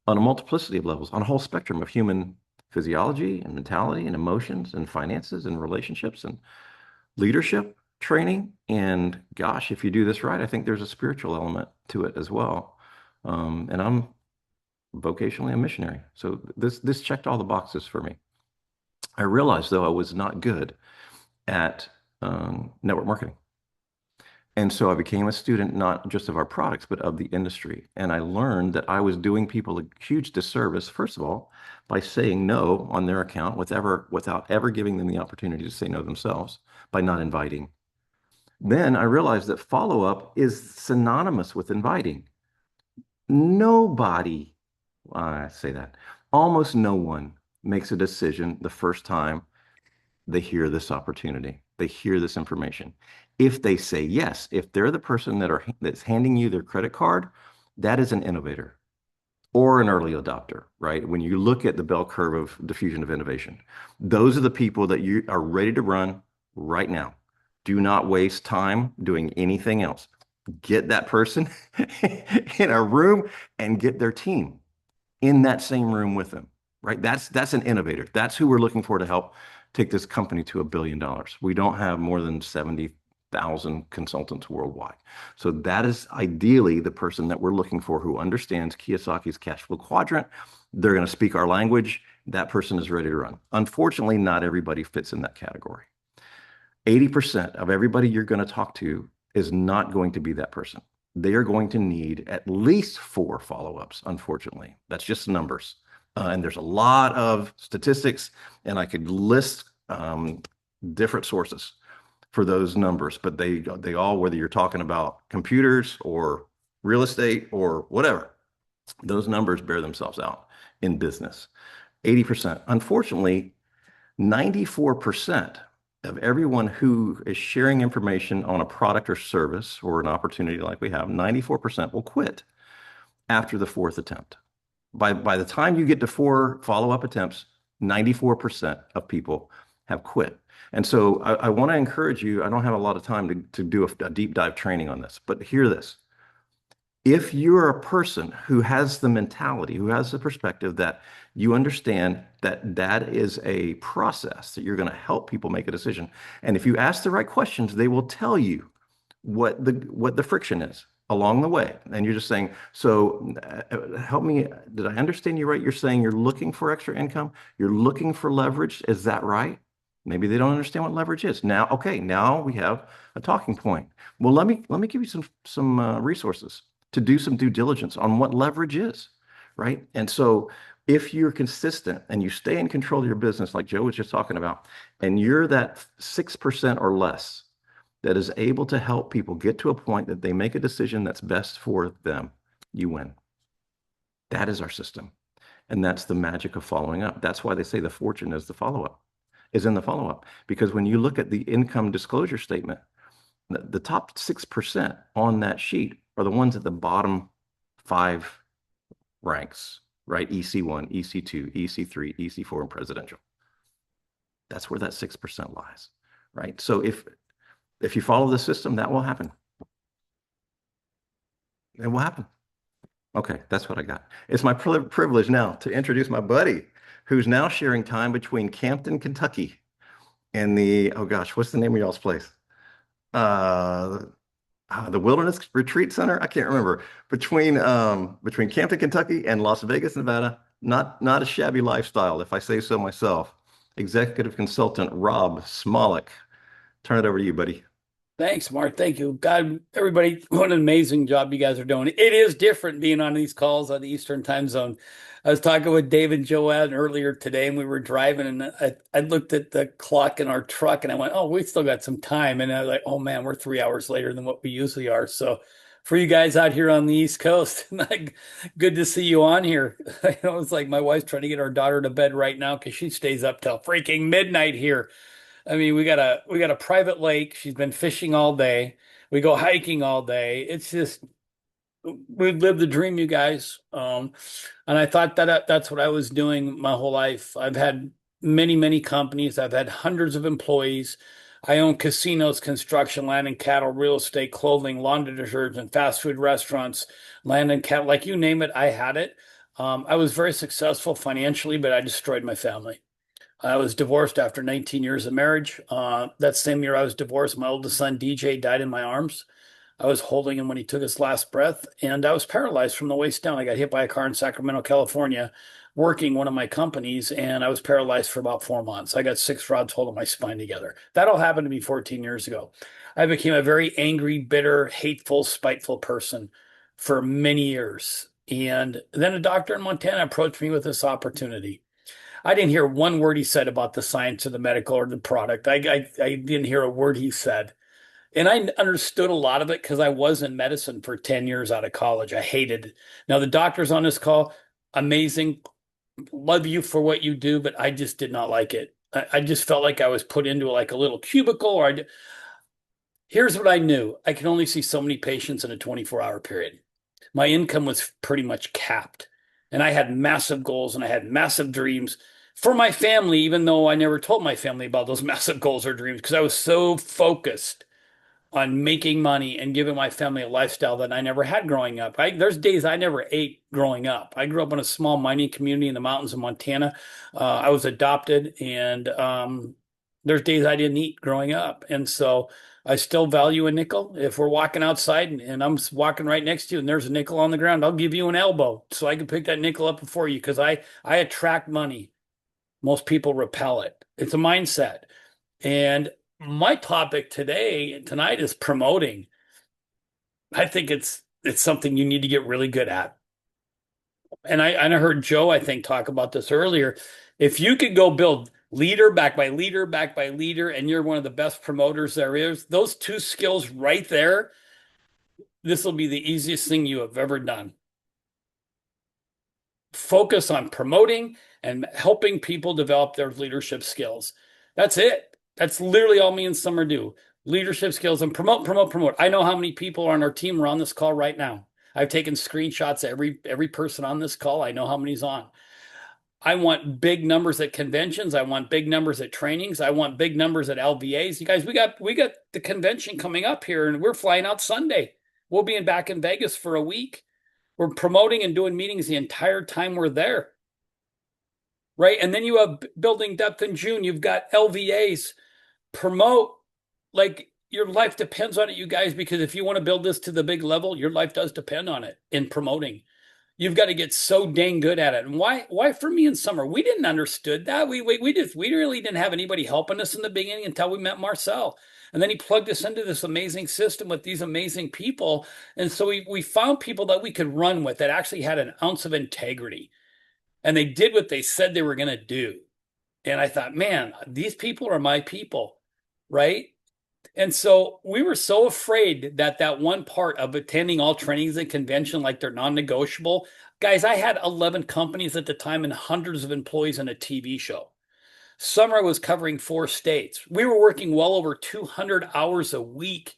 on a multiplicity of levels, on a whole spectrum of human physiology and mentality and emotions and finances and relationships and leadership training. And gosh, if you do this right, I think there's a spiritual element to it as well. And I'm vocationally a missionary. So this checked all the boxes for me. I realized, though, I was not good at network marketing. And so I became a student, not just of our products, but of the industry. And I learned that I was doing people a huge disservice, first of all, by saying no on their account without ever giving them the opportunity to say no themselves, by not inviting. Then I realized that follow-up is synonymous with inviting. Nobody, I say that, almost no one makes a decision the first time they hear this opportunity, they hear this information. If they say yes, if they're the person that's handing you their credit card, that is an innovator or an early adopter, right? When you look at the bell curve of diffusion of innovation, those are the people that you are ready to run right now. Do not waste time doing anything else. Get that person in a room and get their team in that same room with them, right? That's an innovator. That's who we're looking for to help take this company to $1 billion. We don't have more than 70,000 consultants worldwide. So that is ideally the person that we're looking for who understands Kiyosaki's cash flow quadrant. They're going to speak our language. That person is ready to run. Unfortunately, not everybody fits in that category. 80% of everybody you're going to talk to is not going to be that person. They are going to need at least 4 follow-ups, unfortunately. That's just numbers. And there's a lot of statistics, and I could list different sources for those numbers, but they all, whether you're talking about computers or real estate or whatever, those numbers bear themselves out in business. 80%. Unfortunately, 94% of everyone who is sharing information on a product or service or an opportunity like we have, 94% will quit after the 4th attempt. By the time you get to 4 follow-up attempts, 94% of people have quit. And so I want to encourage you, I don't have a lot of time to do a deep dive training on this, but hear this. If you're a person who has the mentality, who has the perspective that you understand that that is a process, that you're going to help people make a decision, and if you ask the right questions, they will tell you what the friction is along the way. And you're just saying, so help me, did I understand you right? You're saying you're looking for extra income, you're looking for leverage. Is that right? Maybe they don't understand what leverage is. Now, okay, now we have a talking point. Well, let me give you some resources to do some due diligence on what leverage is, right? And so if you're consistent and you stay in control of your business, like Joe was just talking about, and you're that 6% or less that is able to help people get to a point that they make a decision that's best for them, you win. That is our system. And that's the magic of following up. That's why they say the fortune is the follow-up, is in the follow-up. Because when you look at the income disclosure statement, the top 6% on that sheet are the ones at the bottom 5 ranks, right? EC1, EC2, EC3, EC4, and presidential. That's where that 6% lies, right? So if you follow the system, that will happen. It will happen. Okay, that's what I got. It's my privilege now to introduce my buddy, who's now sharing time between Campton, Kentucky, and oh gosh, what's the name of y'all's place? The Wilderness Retreat Center. I can't remember. Between Campton, Kentucky, and Las Vegas, Nevada. Not a shabby lifestyle, if I say so myself. Executive consultant Rob Smolik. Turn it over to you, buddy. Thanks, Mark. Thank you. God, everybody, what an amazing job you guys are doing. It is different being on these calls on the Eastern time zone. I was talking with Dave and Joanne earlier today, and we were driving, and I looked at the clock in our truck, and I went, oh, we still got some time. And I was like, oh, man, we're 3 hours later than what we usually are. So for you guys out here on the East Coast, good to see you on here. It's like my wife's trying to get our daughter to bed right now because she stays up till freaking midnight here. I mean, we got a private lake. She's been fishing all day. We go hiking all day. It's just, we live the dream, you guys. And I thought that's what I was doing my whole life. I've had many, many companies. I've had hundreds of employees. I own casinos, construction, land and cattle, real estate, clothing, laundry detergent, fast food restaurants, land and cattle, like you name it, I had it. I was very successful financially, but I destroyed my family. I was divorced after 19 years of marriage. That same year I was divorced, my oldest son, DJ, died in my arms. I was holding him when he took his last breath, and I was paralyzed from the waist down. I got hit by a car in Sacramento, California, working one of my companies, and I was paralyzed for about 4 months. I got 6 rods holding my spine together. That all happened to me 14 years ago. I became a very angry, bitter, hateful, spiteful person for many years. And then a doctor in Montana approached me with this opportunity. I didn't hear one word he said about the science or the medical or the product. I didn't hear a word he said. And I understood a lot of it because I was in medicine for 10 years out of college. I hated it. Now, the doctors on this call, amazing. Love you for what you do, but I just did not like it. I just felt like I was put into like a little cubicle. Here's what I knew. I could only see so many patients in a 24-hour period. My income was pretty much capped. And I had massive goals and I had massive dreams for my family, even though I never told my family about those massive goals or dreams because I was so focused on making money and giving my family a lifestyle that I never had growing up. There's days I never ate growing up. I grew up in a small mining community in the mountains of Montana. I was adopted, and there's days I didn't eat growing up. And so I still value a nickel. If we're walking outside and I'm walking right next to you and there's a nickel on the ground, I'll give you an elbow so I can pick that nickel up before you because I attract money. Most people repel it. It's a mindset. And my topic tonight is promoting. I think it's something you need to get really good at. And I heard Joe, I think, talk about this earlier. If you could go build leader back by leader back by leader, and you're one of the best promoters there is, those 2 skills right there, this will be the easiest thing you have ever done. Focus on promoting and helping people develop their leadership skills. That's it. That's literally all me and Summer do. Leadership skills and promote. I know how many people are on our team are on this call right now. I've taken screenshots of every person on this call. I know how many's on. I want big numbers at conventions. I want big numbers at trainings. I want big numbers at LVAs. You guys, we got the convention coming up here, and we're flying out Sunday. We'll be back in Vegas for a week. We're promoting and doing meetings the entire time we're there. Right? And then you have building depth in June. You've got LVAs. Promote. Like, your life depends on it, you guys, because if you want to build this to the big level, your life does depend on it in promoting. You've got to get so dang good at it. And why for me and Summer? We didn't understood that. We really didn't have anybody helping us in the beginning until we met Marcel. And then he plugged us into this amazing system with these amazing people. And so we found people that we could run with that actually had an ounce of integrity. And they did what they said they were going to do. And I thought, man, these people are my people, right? And so we were so afraid that that one part of attending all trainings and convention like they're non-negotiable. Guys, I had 11 companies at the time and hundreds of employees and a TV show. Summer was covering 4 states. We were working well over 200 hours a week.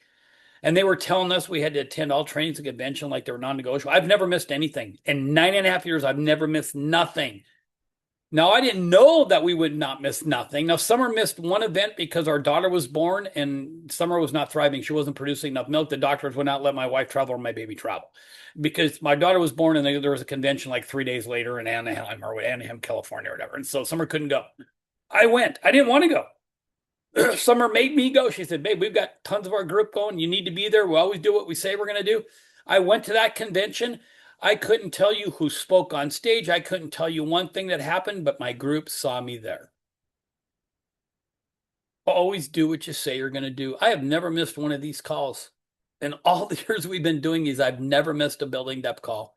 And they were telling us we had to attend all trainings and convention like they were non-negotiable. I've never missed anything. In 9.5 years, I've never missed nothing. Now, I didn't know that we would not miss nothing. Now, Summer missed one event because our daughter was born and Summer was not thriving. She wasn't producing enough milk. The doctors would not let my wife travel or my baby travel because my daughter was born and there was a convention like 3 days later in Anaheim, California, or whatever. And so Summer couldn't go. I went. I didn't want to go. Summer made me go. She said, babe, we've got tons of our group going. You need to be there. We always do what we say we're going to do. I went to that convention. I couldn't tell you who spoke on stage. I couldn't tell you one thing that happened, but my group saw me there. Always do what you say you're going to do. I have never missed one of these calls. In all the years we've been doing these, I've never missed a building depth call.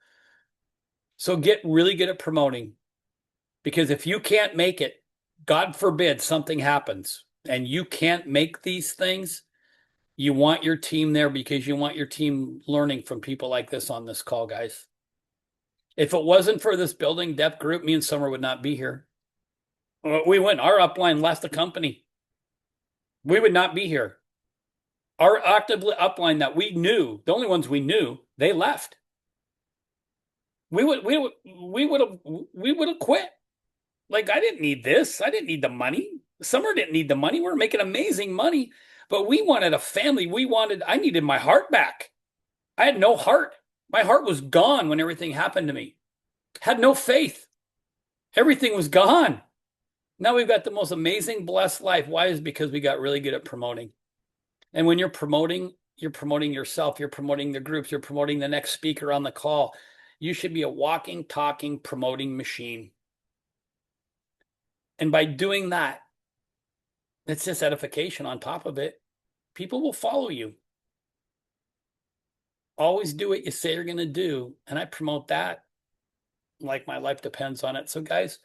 So get really good at promoting, because if you can't make it, God forbid something happens and you can't make these things, you want your team there because you want your team learning from people like this on this call, guys. If it wasn't for this building depth group, me and Summer would not be here. We went. Our upline left the company. We would not be here. Our active upline that we knew, the only ones we knew, they left. We would have quit. Like, I didn't need this. I didn't need the money. Summer didn't need the money. We were making amazing money. But we wanted a family. I needed my heart back. I had no heart. My heart was gone when everything happened to me. Had no faith. Everything was gone. Now we've got the most amazing, blessed life. Why? Is because we got really good at promoting. And when you're promoting yourself. You're promoting the groups. You're promoting the next speaker on the call. You should be a walking, talking, promoting machine. And by doing that, it's just edification on top of it. People will follow you. Always do what you say you're going to do. And I promote that like my life depends on it. So guys,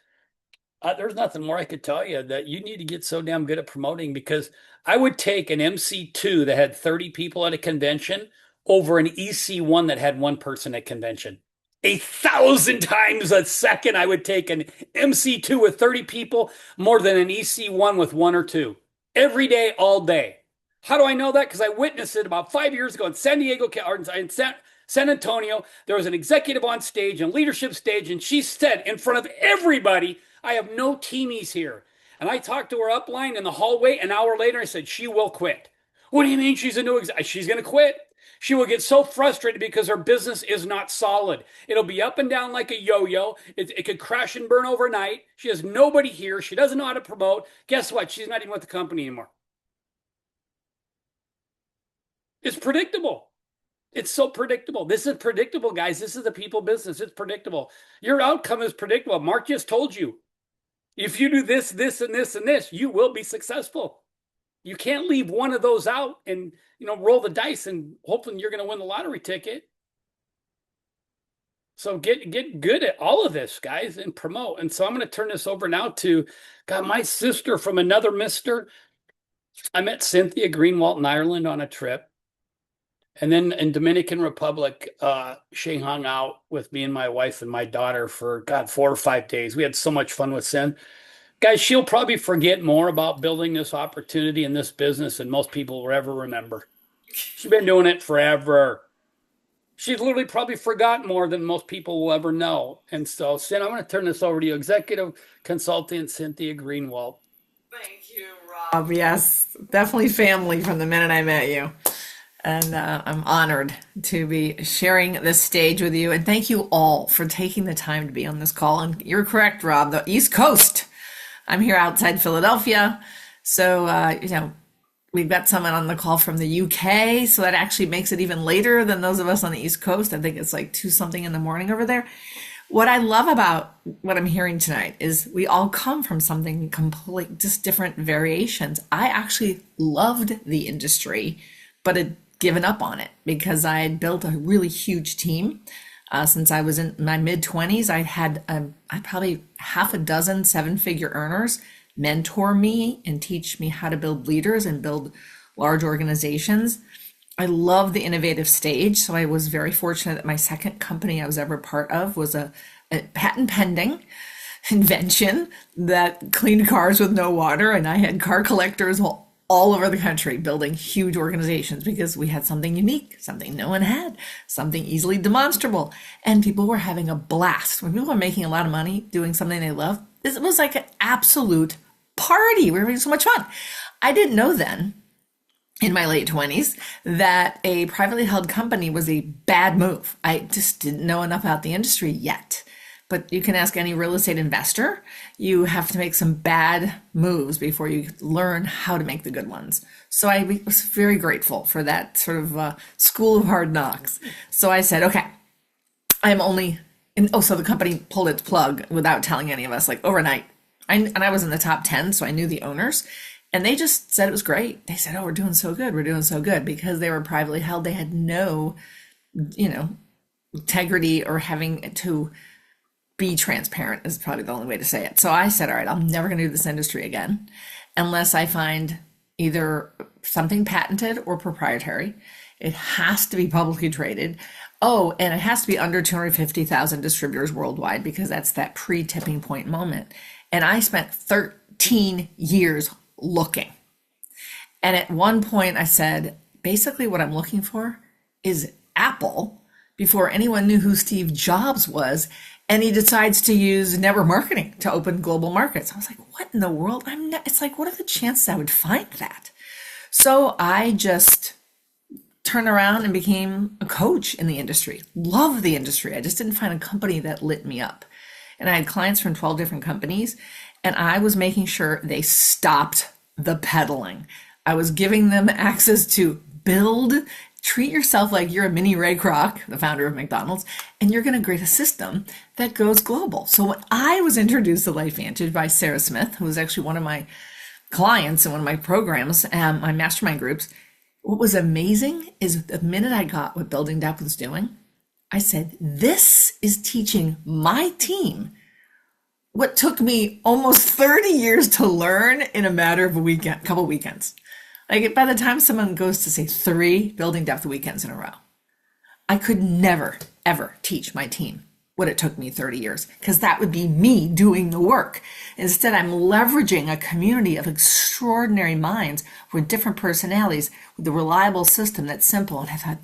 there's nothing more I could tell you that you need to get so damn good at promoting, because I would take an MC2 that had 30 people at a convention over an EC1 that had 1 person at convention. 1,000 times a second, I would take an MC2 with 30 people more than an EC1 with 1 or 2. Every day, all day. How do I know that? Because I witnessed it about 5 years ago in San Diego, or in San Antonio. There was an executive on stage, and leadership stage, and she said in front of everybody, I have no teamies here. And I talked to her upline in the hallway. An hour later, I said, she will quit. What do you mean she's a new executive? She's going to quit. She will get so frustrated because her business is not solid. It'll be up and down like a yo-yo. It could crash and burn overnight. She has nobody here. She doesn't know how to promote. Guess what? She's not even with the company anymore. It's predictable. It's so predictable. This is predictable, guys. This is the people business. It's predictable. Your outcome is predictable. Mark just told you. If you do this, this, and this, and this, you will be successful. You can't leave one of those out and roll the dice and hoping you're going to win the lottery ticket. So get good at all of this, guys, and promote. And so I'm going to turn this over now to my sister from another mister. I met Cynthia Greenwalt in Ireland on a trip. And then in Dominican Republic, she hung out with me and my wife and my daughter for, 4 or 5 days. We had so much fun with Cyn. Guys, she'll probably forget more about building this opportunity in this business than most people will ever remember. She's been doing it forever. She's literally probably forgotten more than most people will ever know. And so, Cyn, I'm going to turn this over to you, Executive Consultant Cynthia Greenwalt. Thank you, Rob. Yes, definitely family from the minute I met you. And I'm honored to be sharing this stage with you. And thank you all for taking the time to be on this call. And you're correct, Rob, the East Coast. I'm here outside Philadelphia. So, we've got someone on the call from the UK. So that actually makes it even later than those of us on the East Coast. I think it's like 2-something in the morning over there. What I love about what I'm hearing tonight is we all come from something complete, just different variations. I actually loved the industry, but had given up on it because I had built a really huge team. Since I was in my mid-20s, I had probably 6 7-figure earners mentor me and teach me how to build leaders and build large organizations. I love the innovative stage. So I was very fortunate that my second company I was ever part of was a patent pending invention that cleaned cars with no water. And I had car collectors all over the country building huge organizations because we had something unique, something no one had, something easily demonstrable. And people were having a blast. When people are making a lot of money doing something they love, this was like an absolute party. We were having so much fun. I didn't know then, in my late 20s, that a privately held company was a bad move. I just didn't know enough about the industry yet. But you can ask any real estate investor, you have to make some bad moves before you learn how to make the good ones. So I was very grateful for that sort of school of hard knocks. So I said, okay, I'm only, so the company pulled its plug without telling any of us, like overnight. And I was in the top 10, so I knew the owners. And they just said it was great. They said, oh, we're doing so good. We're doing so good. Because they were privately held. They had no, integrity or having to be transparent is probably the only way to say it. So I said, all right, I'm never going to do this industry again unless I find either something patented or proprietary. It has to be publicly traded. Oh, and it has to be under 250,000 distributors worldwide because that's that pre-tipping point moment. And I spent 13 years looking. And at one point I said, basically what I'm looking for is Apple before anyone knew who Steve Jobs was. And he decides to use network marketing to open global markets. I was like, what in the world? It's like, what are the chances I would find that? So I just turned around and became a coach in the industry. Love the industry. I just didn't find a company that lit me up. And I had clients from 12 different companies, and I was making sure they stopped the peddling. I was giving them access to build. Treat yourself like you're a mini Ray Kroc, the founder of McDonald's, and you're going to create a system that goes global. So when I was introduced to LifeVantage by Sarah Smith, who was actually one of my clients in one of my programs, my mastermind groups, what was amazing is the minute I got what Building Depth was doing, I said, this is teaching my team what took me almost 30 years to learn in a matter of a couple weekends. Like by the time someone goes to say 3 Building Depth weekends in a row, I could never, ever teach my team what it took me 30 years because that would be me doing the work. Instead, I'm leveraging a community of extraordinary minds with different personalities with a reliable system that's simple. And I thought,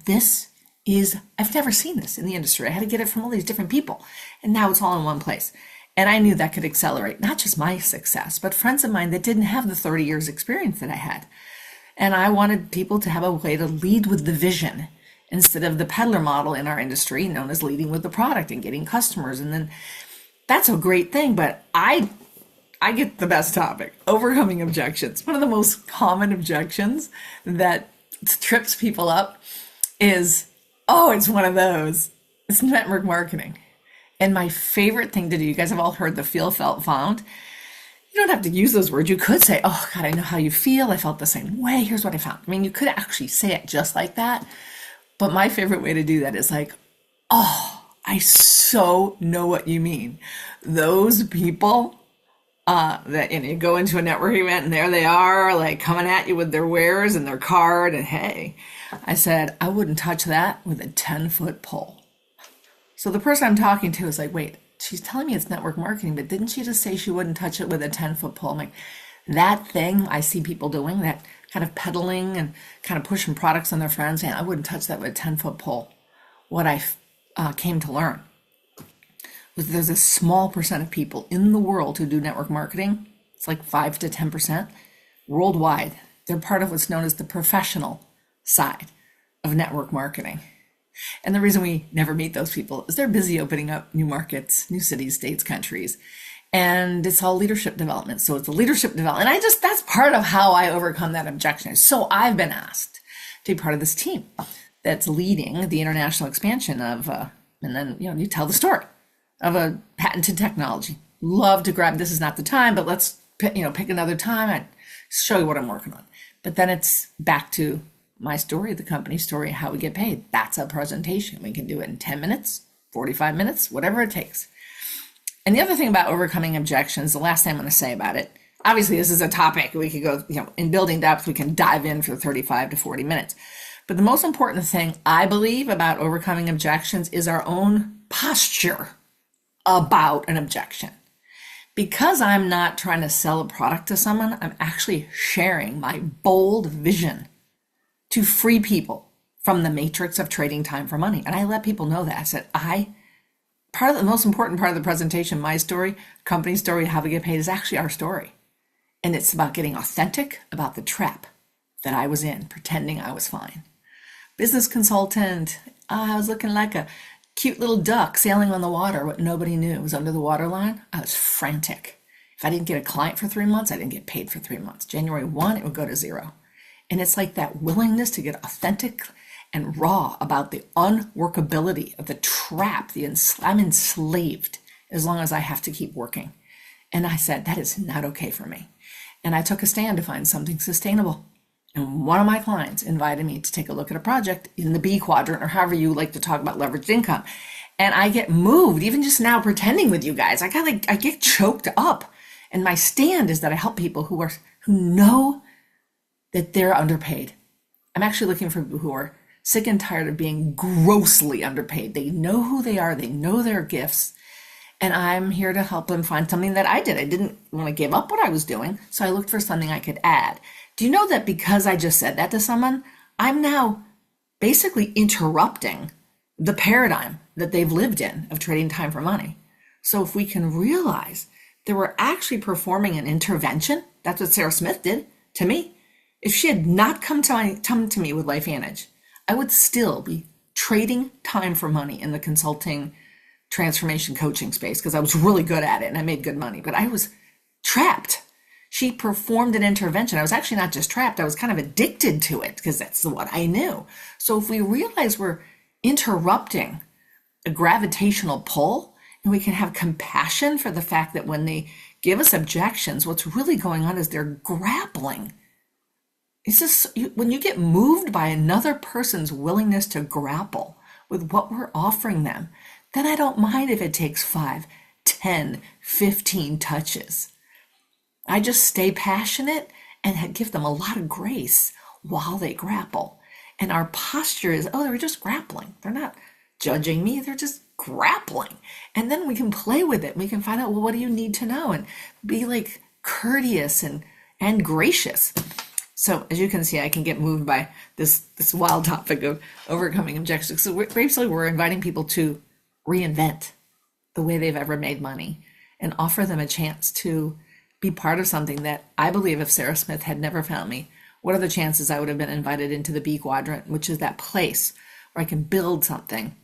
I've never seen this in the industry. I had to get it from all these different people. And now it's all in one place. And I knew that could accelerate not just my success, but friends of mine that didn't have the 30 years experience that I had. And I wanted people to have a way to lead with the vision instead of the peddler model in our industry known as leading with the product and getting customers. And then that's a great thing, but I get the best topic, overcoming objections. One of the most common objections that trips people up is, oh, it's one of those. It's network marketing. And my favorite thing to do, you guys have all heard the feel, felt, found. You don't have to use those words. You could say, oh God, I know how you feel. I felt the same way. Here's what I found. I mean, you could actually say it just like that. But my favorite way to do that is like, oh, I so know what you mean. Those people that you go into a networking event and there they are like coming at you with their wares and their card. And hey, I said, I wouldn't touch that with a 10-foot pole. So the person I'm talking to is like, wait, she's telling me it's network marketing, but didn't she just say she wouldn't touch it with a 10-foot pole? I'm like, that thing I see people doing, that kind of peddling and kind of pushing products on their friends, and I wouldn't touch that with a 10-foot pole. What I came to learn was there's a small percent of people in the world who do network marketing. It's like 5 to 10% worldwide. They're part of what's known as the professional side of network marketing. And the reason we never meet those people is they're busy opening up new markets, new cities, states, countries. And it's all leadership development. So it's a leadership development. And that's part of how I overcome that objection. So I've been asked to be part of this team that's leading the international expansion of, and then, you tell the story of a patented technology. Love to grab, this is not the time, but let's, pick another time and show you what I'm working on. But then it's back to my story, the company story, how we get paid. That's a presentation. We can do it in 10 minutes, 45 minutes, whatever it takes. And the other thing about overcoming objections, the last thing I'm going to say about it, Obviously, this is a topic we could go, in building depth, we can dive in for 35 to 40 minutes. But the most important thing I believe about overcoming objections is our own posture about an objection. Because I'm not trying to sell a product to someone, I'm actually sharing my bold vision to free people from the matrix of trading time for money. And I let people know that. I said, part of the most important part of the presentation, my story, company story, how we get paid, is actually our story. And it's about getting authentic about the trap that I was in, pretending I was fine. Business consultant, I was looking like a cute little duck sailing on the water. What nobody knew was under the waterline. I was frantic. If I didn't get a client for 3 months, I didn't get paid for 3 months. January 1, it would go to 0. And it's like that willingness to get authentic and raw about the unworkability of the trap. I'm enslaved as long as I have to keep working. And I said, that is not okay for me. And I took a stand to find something sustainable. And one of my clients invited me to take a look at a project in the B quadrant, or however you like to talk about leveraged income. And I get moved, even just now pretending with you guys. I get choked up. And my stand is that I help people who know that they're underpaid. I'm actually looking for people who are sick and tired of being grossly underpaid. They know who they are. They know their gifts. And I'm here to help them find something that I did. I didn't want to give up what I was doing, so I looked for something I could add. Do you know that because I just said that to someone, I'm now basically interrupting the paradigm that they've lived in of trading time for money? So if we can realize that we're actually performing an intervention, that's what Sarah Smith did to me. If she had not come to me with LifeVantage, I would still be trading time for money in the consulting transformation coaching space because I was really good at it and I made good money, but I was trapped. She performed an intervention. I was actually not just trapped, I was kind of addicted to it because that's what I knew. So if we realize we're interrupting a gravitational pull, and we can have compassion for the fact that when they give us objections, what's really going on is they're grappling. It's just, when you get moved by another person's willingness to grapple with what we're offering them, then I don't mind if it takes 5, 10, 15 touches. I just stay passionate and give them a lot of grace while they grapple. And our posture is, they're just grappling. They're not judging me. They're just grappling. And then we can play with it. We can find out, well, what do you need to know? And be like courteous and gracious. So as you can see, I can get moved by this wild topic of overcoming objections. So basically, we're inviting people to reinvent the way they've ever made money and offer them a chance to be part of something that I believe if Sarah Smith had never found me, what are the chances I would have been invited into the B quadrant, which is that place where I can build something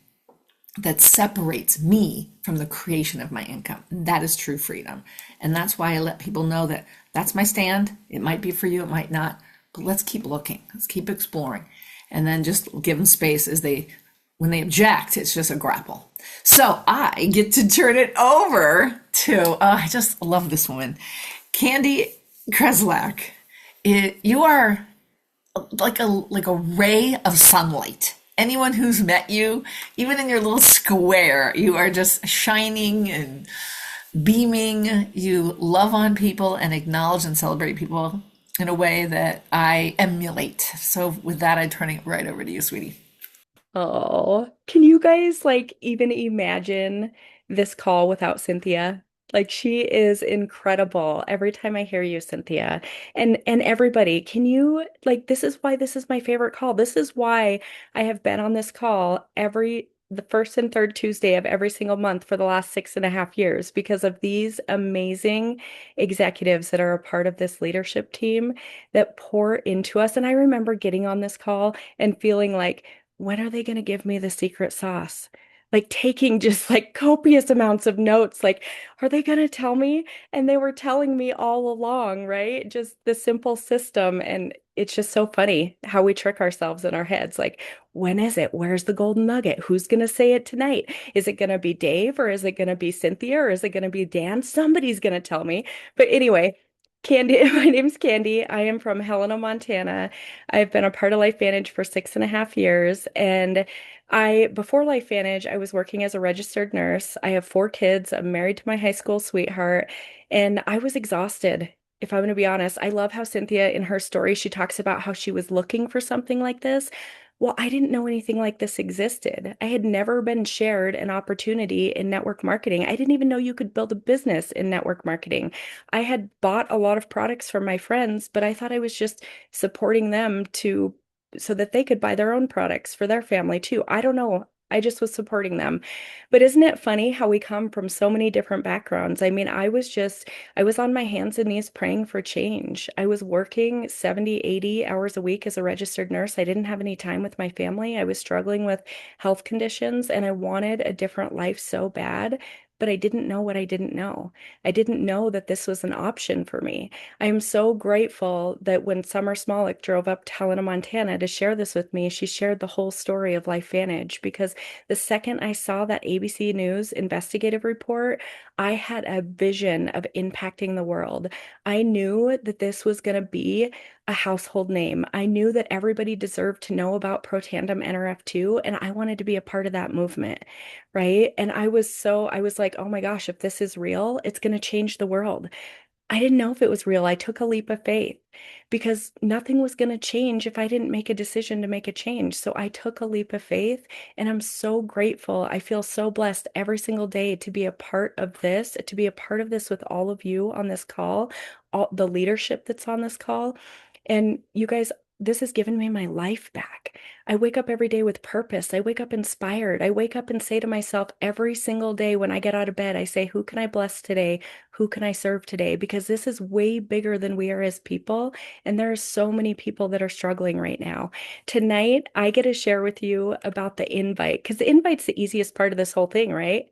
that separates me from the creation of my income. That is true freedom. And that's why I let people know that that's my stand. It might be for you, it might not, but let's keep looking. Let's keep exploring. And then just give them space when they object, it's just a grapple. So I get to turn it over to, I just love this woman, Candy Kreslak. You are like a ray of sunlight. Anyone who's met you, even in your little square, you are just shining and beaming. You love on people and acknowledge and celebrate people in a way that I emulate. So with that, I'm turning it right over to you, sweetie. Oh, can you guys even imagine this call without Cynthia? She is incredible. Every time I hear you, Cynthia, and everybody, can you this is why this is my favorite call. This is why I have been on this call the first and third Tuesday of every single month for the last 6.5 years, because of these amazing executives that are a part of this leadership team that pour into us. And I remember getting on this call and feeling like, when are they going to give me the secret sauce? Taking just copious amounts of notes, are they going to tell me? And they were telling me all along, right? Just the simple system. And it's just so funny how we trick ourselves in our heads. When is it? Where's the golden nugget? Who's going to say it tonight? Is it going to be Dave, or is it going to be Cynthia, or is it going to be Dan? Somebody's going to tell me. But anyway, Candy, my name's Candy. I am from Helena, Montana. I've been a part of LifeVantage for 6.5 years. And before LifeVantage, I was working as a registered nurse. I have 4 kids. I'm married to my high school sweetheart, and I was exhausted. if I'm going to be honest, I love how Cynthia in her story, she talks about how she was looking for something like this. Well, I didn't know anything like this existed. I had never been shared an opportunity in network marketing. I didn't even know you could build a business in network marketing. I had bought a lot of products from my friends, but I thought I was just supporting them to so that they could buy their own products for their family too. I don't know. I just was supporting them. But isn't it funny how we come from so many different backgrounds? I mean, I was on my hands and knees praying for change. I was working 70, 80 hours a week as a registered nurse. I didn't have any time with my family. I was struggling with health conditions and I wanted a different life so bad, but I didn't know what I didn't know. I didn't know that this was an option for me. I am so grateful that when Summer Smolik drove up to Helena, Montana to share this with me, she shared the whole story of LifeVantage because the second I saw that ABC News investigative report, I had a vision of impacting the world. I knew that this was going to be a household name. I knew that everybody deserved to know about Protandim Nrf2, and I wanted to be a part of that movement, right? And I was like, oh my gosh, if this is real, it's going to change the world. I didn't know if it was real. I took a leap of faith because nothing was going to change if I didn't make a decision to make a change. So I took a leap of faith and I'm so grateful. I feel so blessed every single day to be a part of this, to be a part of this with all of you on this call, all the leadership that's on this call. And you guys, this has given me my life back. I wake up every day with purpose. I wake up inspired. I wake up and say to myself every single day when I get out of bed, I say, who can I bless today? Who can I serve today? Because this is way bigger than we are as people. And there are so many people that are struggling right now. Tonight, I get to share with you about the invite because the invite's the easiest part of this whole thing, right?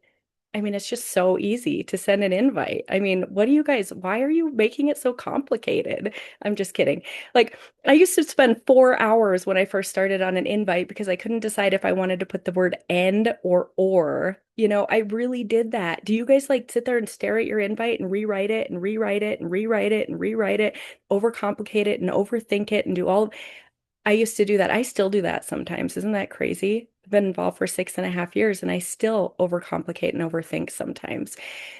I mean, it's just so easy to send an invite. I mean, what do you guys, why are you making it so complicated? I'm just kidding. Like, I used to spend 4 hours when I first started on an invite because I couldn't decide if I wanted to put the word and or. You know, I really did that. Do you guys like sit there and stare at your invite and rewrite it and rewrite it and rewrite it and rewrite it, overcomplicate it and overthink it and do all? I used to do that. I still do that sometimes. Isn't that crazy? I've been involved for 6.5 years and I still overcomplicate and overthink sometimes.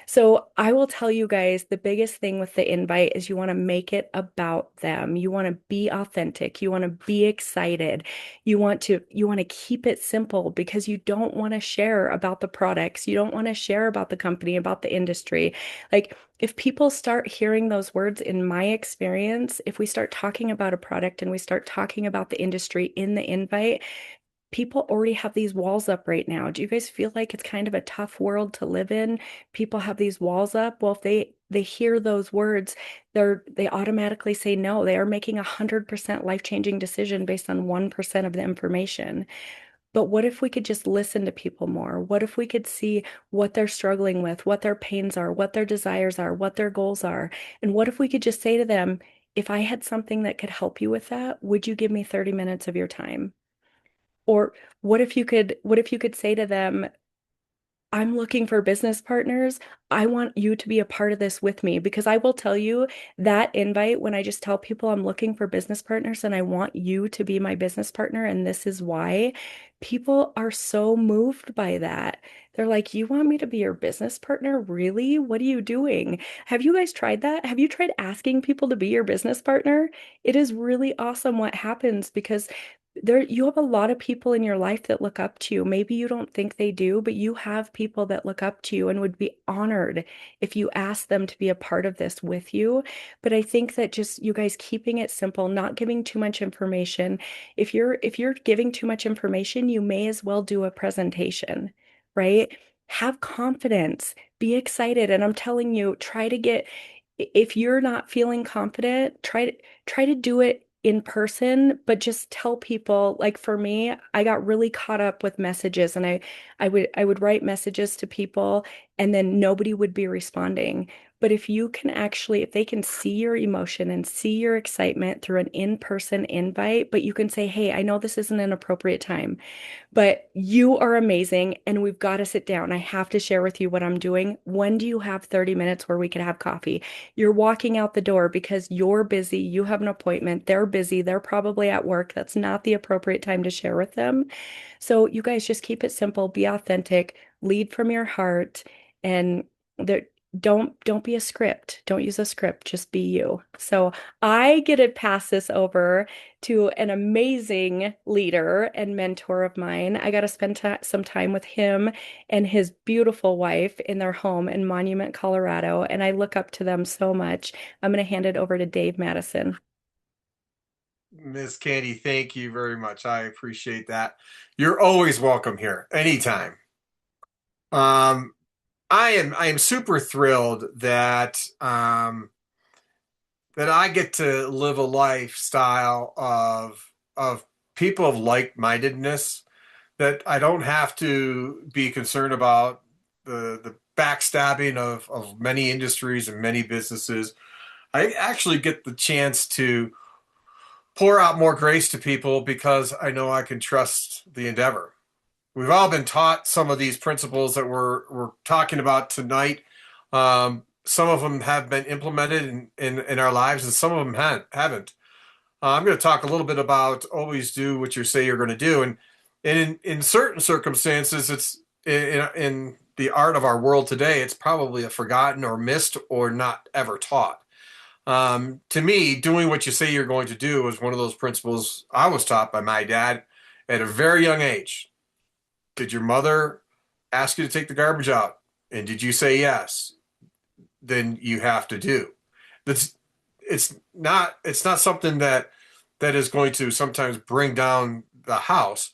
So I will tell you guys the biggest thing with the invite is you want to make it about them. You want to be authentic. You want to be excited. You want to keep it simple because you don't want to share about the products. You don't want to share about the company, about the industry. Like if people start hearing those words in my experience, if we start talking about a product and we start talking about the industry in the invite, people already have these walls up right now. Do you guys feel like it's kind of a tough world to live in? People have these walls up. Well, if they hear those words, they automatically say no. They are making 100% life-changing decision based on 1% of the information. But what if we could just listen to people more? What if we could see what they're struggling with, what their pains are, what their desires are, what their goals are? And what if we could just say to them, if I had something that could help you with that, would you give me 30 minutes of your time? Or what if you could say to them, I'm looking for business partners. I want you to be a part of this with me because I will tell you that invite when I just tell people I'm looking for business partners and I want you to be my business partner and this is why, people are so moved by that. They're like, "You want me to be your business partner? Really? What are you doing?" Have you guys tried that? Have you tried asking people to be your business partner? It is really awesome what happens because you have a lot of people in your life that look up to you. Maybe you don't think they do, but you have people that look up to you and would be honored if you asked them to be a part of this with you. But I think that just you guys keeping it simple, not giving too much information. If you're giving too much information, you may as well do a presentation, right? Have confidence, be excited. And I'm telling you, if you're not feeling confident, try to do it in person, but just tell people, like for me, I got really caught up with messages and I would write messages to people and then nobody would be responding. But if they can see your emotion and see your excitement through an in-person invite, but you can say, hey, I know this isn't an appropriate time, but you are amazing and we've got to sit down. I have to share with you what I'm doing. When do you have 30 minutes where we could have coffee? You're walking out the door because you're busy, you have an appointment, they're busy, they're probably at work. That's not the appropriate time to share with them. So you guys just keep it simple, be authentic, lead from your heart, and there don't be a script. Don't use a script. Just be you. So I get to pass this over to an amazing leader and mentor of mine. I got to spend some time with him and his beautiful wife in their home in Monument, Colorado, and I look up to them so much. I'm going to hand it over to Dave Madison. Miss Candy, thank you very much. I appreciate that. You're always welcome here, anytime. I am super thrilled that that I get to live a lifestyle of people of like-mindedness, that I don't have to be concerned about the backstabbing of many industries and many businesses. I actually get the chance to pour out more grace to people because I know I can trust the endeavor. We've all been taught some of these principles that we're talking about tonight. Some of them have been implemented in our lives, and some of them haven't. I'm going to talk a little bit about always do what you say you're going to do. And in certain circumstances, it's in the art of our world today, it's probably a forgotten or missed or not ever taught. To me, doing what you say you're going to do is one of those principles I was taught by my dad at a very young age. Did your mother ask you to take the garbage out? And did you say yes? Then you have to do. It's not something that is going to sometimes bring down the house,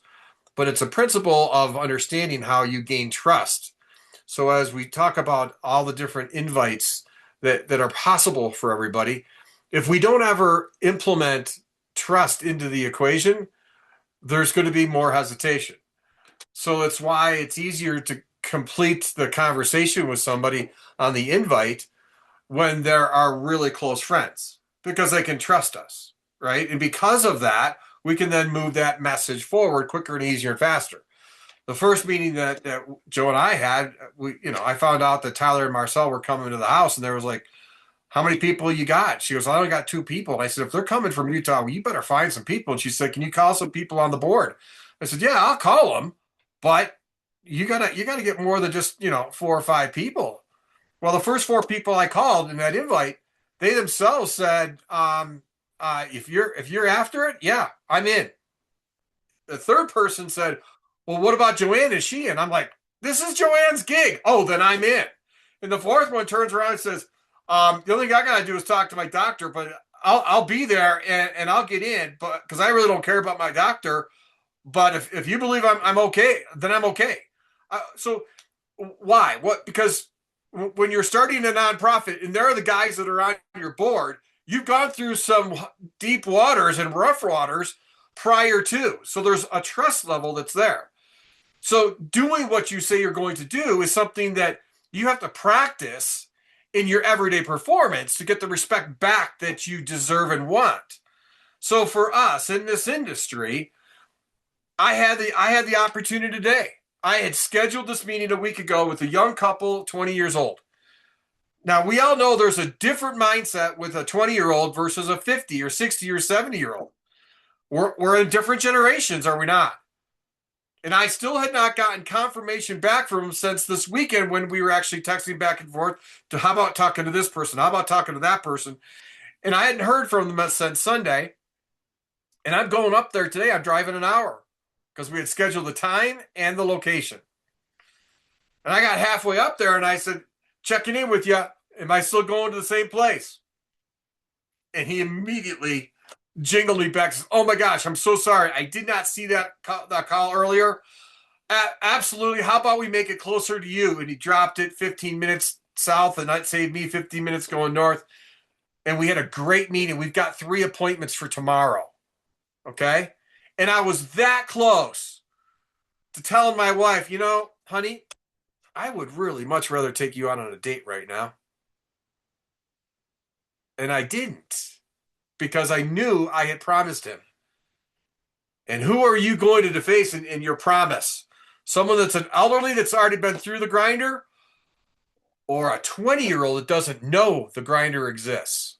but it's a principle of understanding how you gain trust. So as we talk about all the different invites that are possible for everybody, if we don't ever implement trust into the equation, there's going to be more hesitation. So it's why it's easier to complete the conversation with somebody on the invite when there are really close friends, because they can trust us, right? And because of that, we can then move that message forward quicker and easier and faster. The first meeting that Joe and I had, I found out that Tyler and Marcel were coming to the house, and there was like, how many people you got? She goes, I only got 2 people. And I said, if they're coming from Utah, well, you better find some people. And she said, can you call some people on the board? I said, yeah, I'll call them, but you gotta get more than just 4 or 5 people. Well, the first 4 people I called in that invite, they themselves said, if you're after it, yeah, I'm in. The third person said, well, what about Joanne? Is she in? I'm like, this is Joanne's gig. Oh, then I'm in. And the fourth one turns around and says, the only thing I gotta do is talk to my doctor, but I'll be there and I'll get in, but because I really don't care about my doctor. But if you believe I'm okay, then I'm okay. So why? What? Because when you're starting a nonprofit and there are the guys that are on your board, you've gone through some deep waters and rough waters prior to. So there's a trust level that's there. So doing what you say you're going to do is something that you have to practice in your everyday performance to get the respect back that you deserve and want. So for us in this industry, I had the opportunity today. I had scheduled this meeting a week ago with a young couple, 20 years old. Now, we all know there's a different mindset with a 20-year-old versus a 50 or 60 or 70-year-old. We're in different generations, are we not? And I still had not gotten confirmation back from them since this weekend when we were actually texting back and forth to how about talking to this person? How about talking to that person? And I hadn't heard from them since Sunday. And I'm going up there today. I'm driving an hour because we had scheduled the time and the location. And I got halfway up there and I said, checking in with you. Am I still going to the same place? And he immediately jingled me back. Says, oh my gosh, I'm so sorry. I did not see that call earlier. Absolutely. How about we make it closer to you? And he dropped it 15 minutes south, and that saved me 15 minutes going north. And we had a great meeting. We've got 3 appointments for tomorrow. Okay. And I was that close to telling my wife, honey, I would really much rather take you out on a date right now. And I didn't, because I knew I had promised him. And who are you going to deface in your promise? Someone that's an elderly that's already been through the grinder, or a 20-year-old that doesn't know the grinder exists?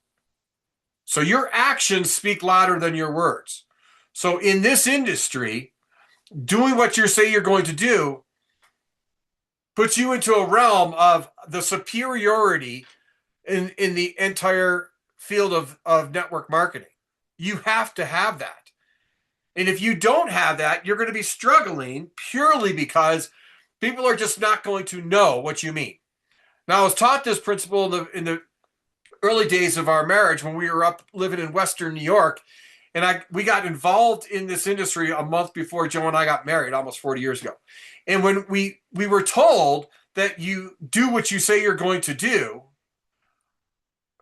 So your actions speak louder than your words. So in this industry, doing what you say you're going to do puts you into a realm of the superiority in the entire field of network marketing. You have to have that. And if you don't have that, you're going to be struggling purely because people are just not going to know what you mean. Now, I was taught this principle in the early days of our marriage when we were up living in Western New York. And we got involved in this industry a month before Joe and I got married, almost 40 years ago. And when we were told that you do what you say you're going to do,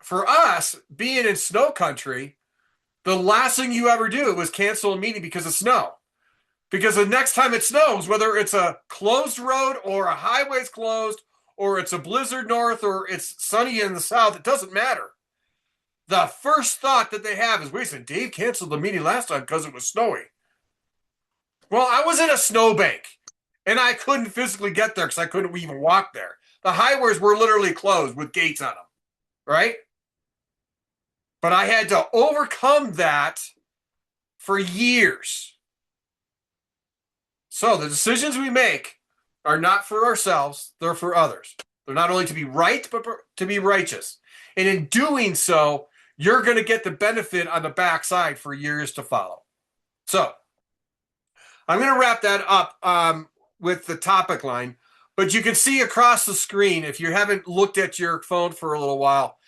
for us, being in snow country, the last thing you ever do is cancel a meeting because of snow. Because the next time it snows, whether it's a closed road or a highway's closed, or it's a blizzard north, or it's sunny in the south, it doesn't matter. The first thought that they have is, wait a second, Dave canceled the meeting last time because it was snowy. Well, I was in a snowbank, and I couldn't physically get there because I couldn't even walk there. The highways were literally closed with gates on them, right? But I had to overcome that for years. So the decisions we make are not for ourselves, they're for others. They're not only to be right, but to be righteous. And in doing so, you're going to get the benefit on the backside for years to follow. So I'm going to wrap that up with the topic line. But you can see across the screen, if you haven't looked at your phone for a little while,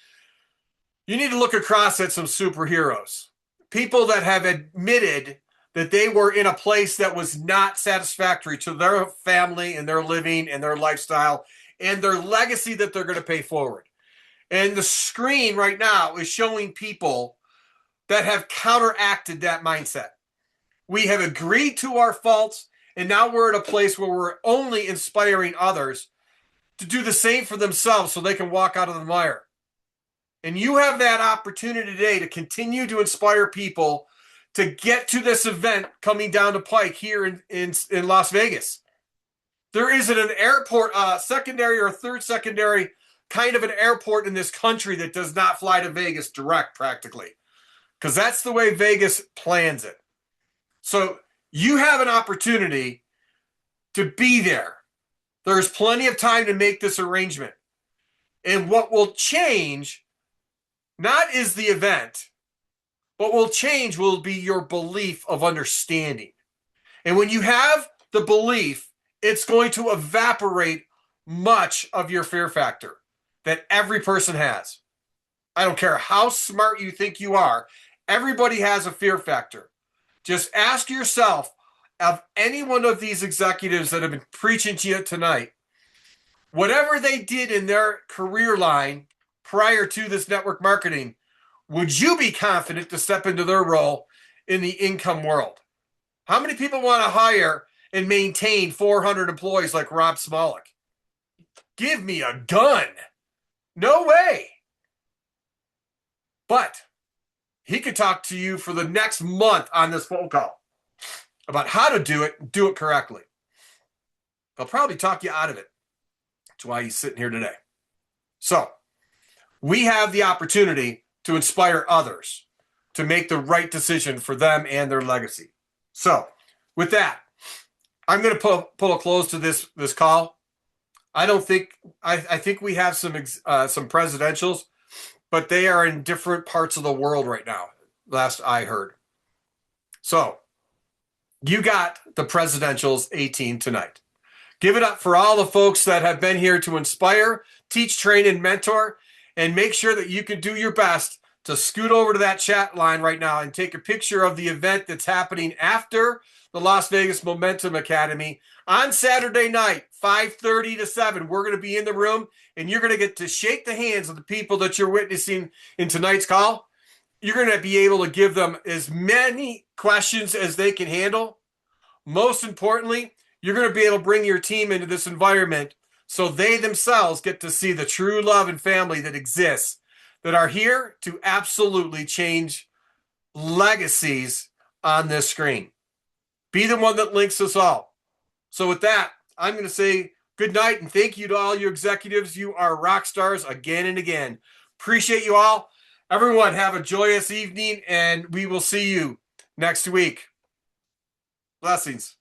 you need to look across at some superheroes. People that have admitted that they were in a place that was not satisfactory to their family and their living and their lifestyle and their legacy that they're going to pay forward. And the screen right now is showing people that have counteracted that mindset. We have agreed to our faults, and now we're at a place where we're only inspiring others to do the same for themselves so they can walk out of the mire. And you have that opportunity today to continue to inspire people to get to this event coming down the pike here in Las Vegas. There isn't an airport, secondary or third secondary kind of an airport in this country that does not fly to Vegas direct practically, because that's the way Vegas plans it. So you have an opportunity to be there. There's plenty of time to make this arrangement. And what will change not is the event, what will change will be your belief of understanding. And when you have the belief, it's going to evaporate much of your fear factor that every person has. I don't care how smart you think you are. Everybody has a fear factor. Just ask yourself, of any one of these executives that have been preaching to you tonight, whatever they did in their career line prior to this network marketing, would you be confident to step into their role in the income world? How many people want to hire and maintain 400 employees like Rob Smolik? Give me a gun. No way. But he could talk to you for the next month on this phone call about how to do it correctly. He'll probably talk you out of it. That's why he's sitting here today. So we have the opportunity to inspire others to make the right decision for them and their legacy. So with that, I'm going to pull a close to this call. I think we have some presidentials, but they are in different parts of the world right now, last I heard. So you got the presidentials 18 tonight. Give it up for all the folks that have been here to inspire, teach, train, and mentor, and make sure that you can do your best to scoot over to that chat line right now and take a picture of the event that's happening after the Las Vegas Momentum Academy on Saturday night, 5:30 to 7. We're going to be in the room, and you're going to get to shake the hands of the people that you're witnessing in tonight's call. You're going to be able to give them as many questions as they can handle. Most importantly, you're going to be able to bring your team into this environment so they themselves get to see the true love and family that exists, that are here to absolutely change legacies on this screen. Be the one that links us all. So with that, I'm going to say good night and thank you to all you executives. You are rock stars again and again. Appreciate you all. Everyone, have a joyous evening, and we will see you next week. Blessings.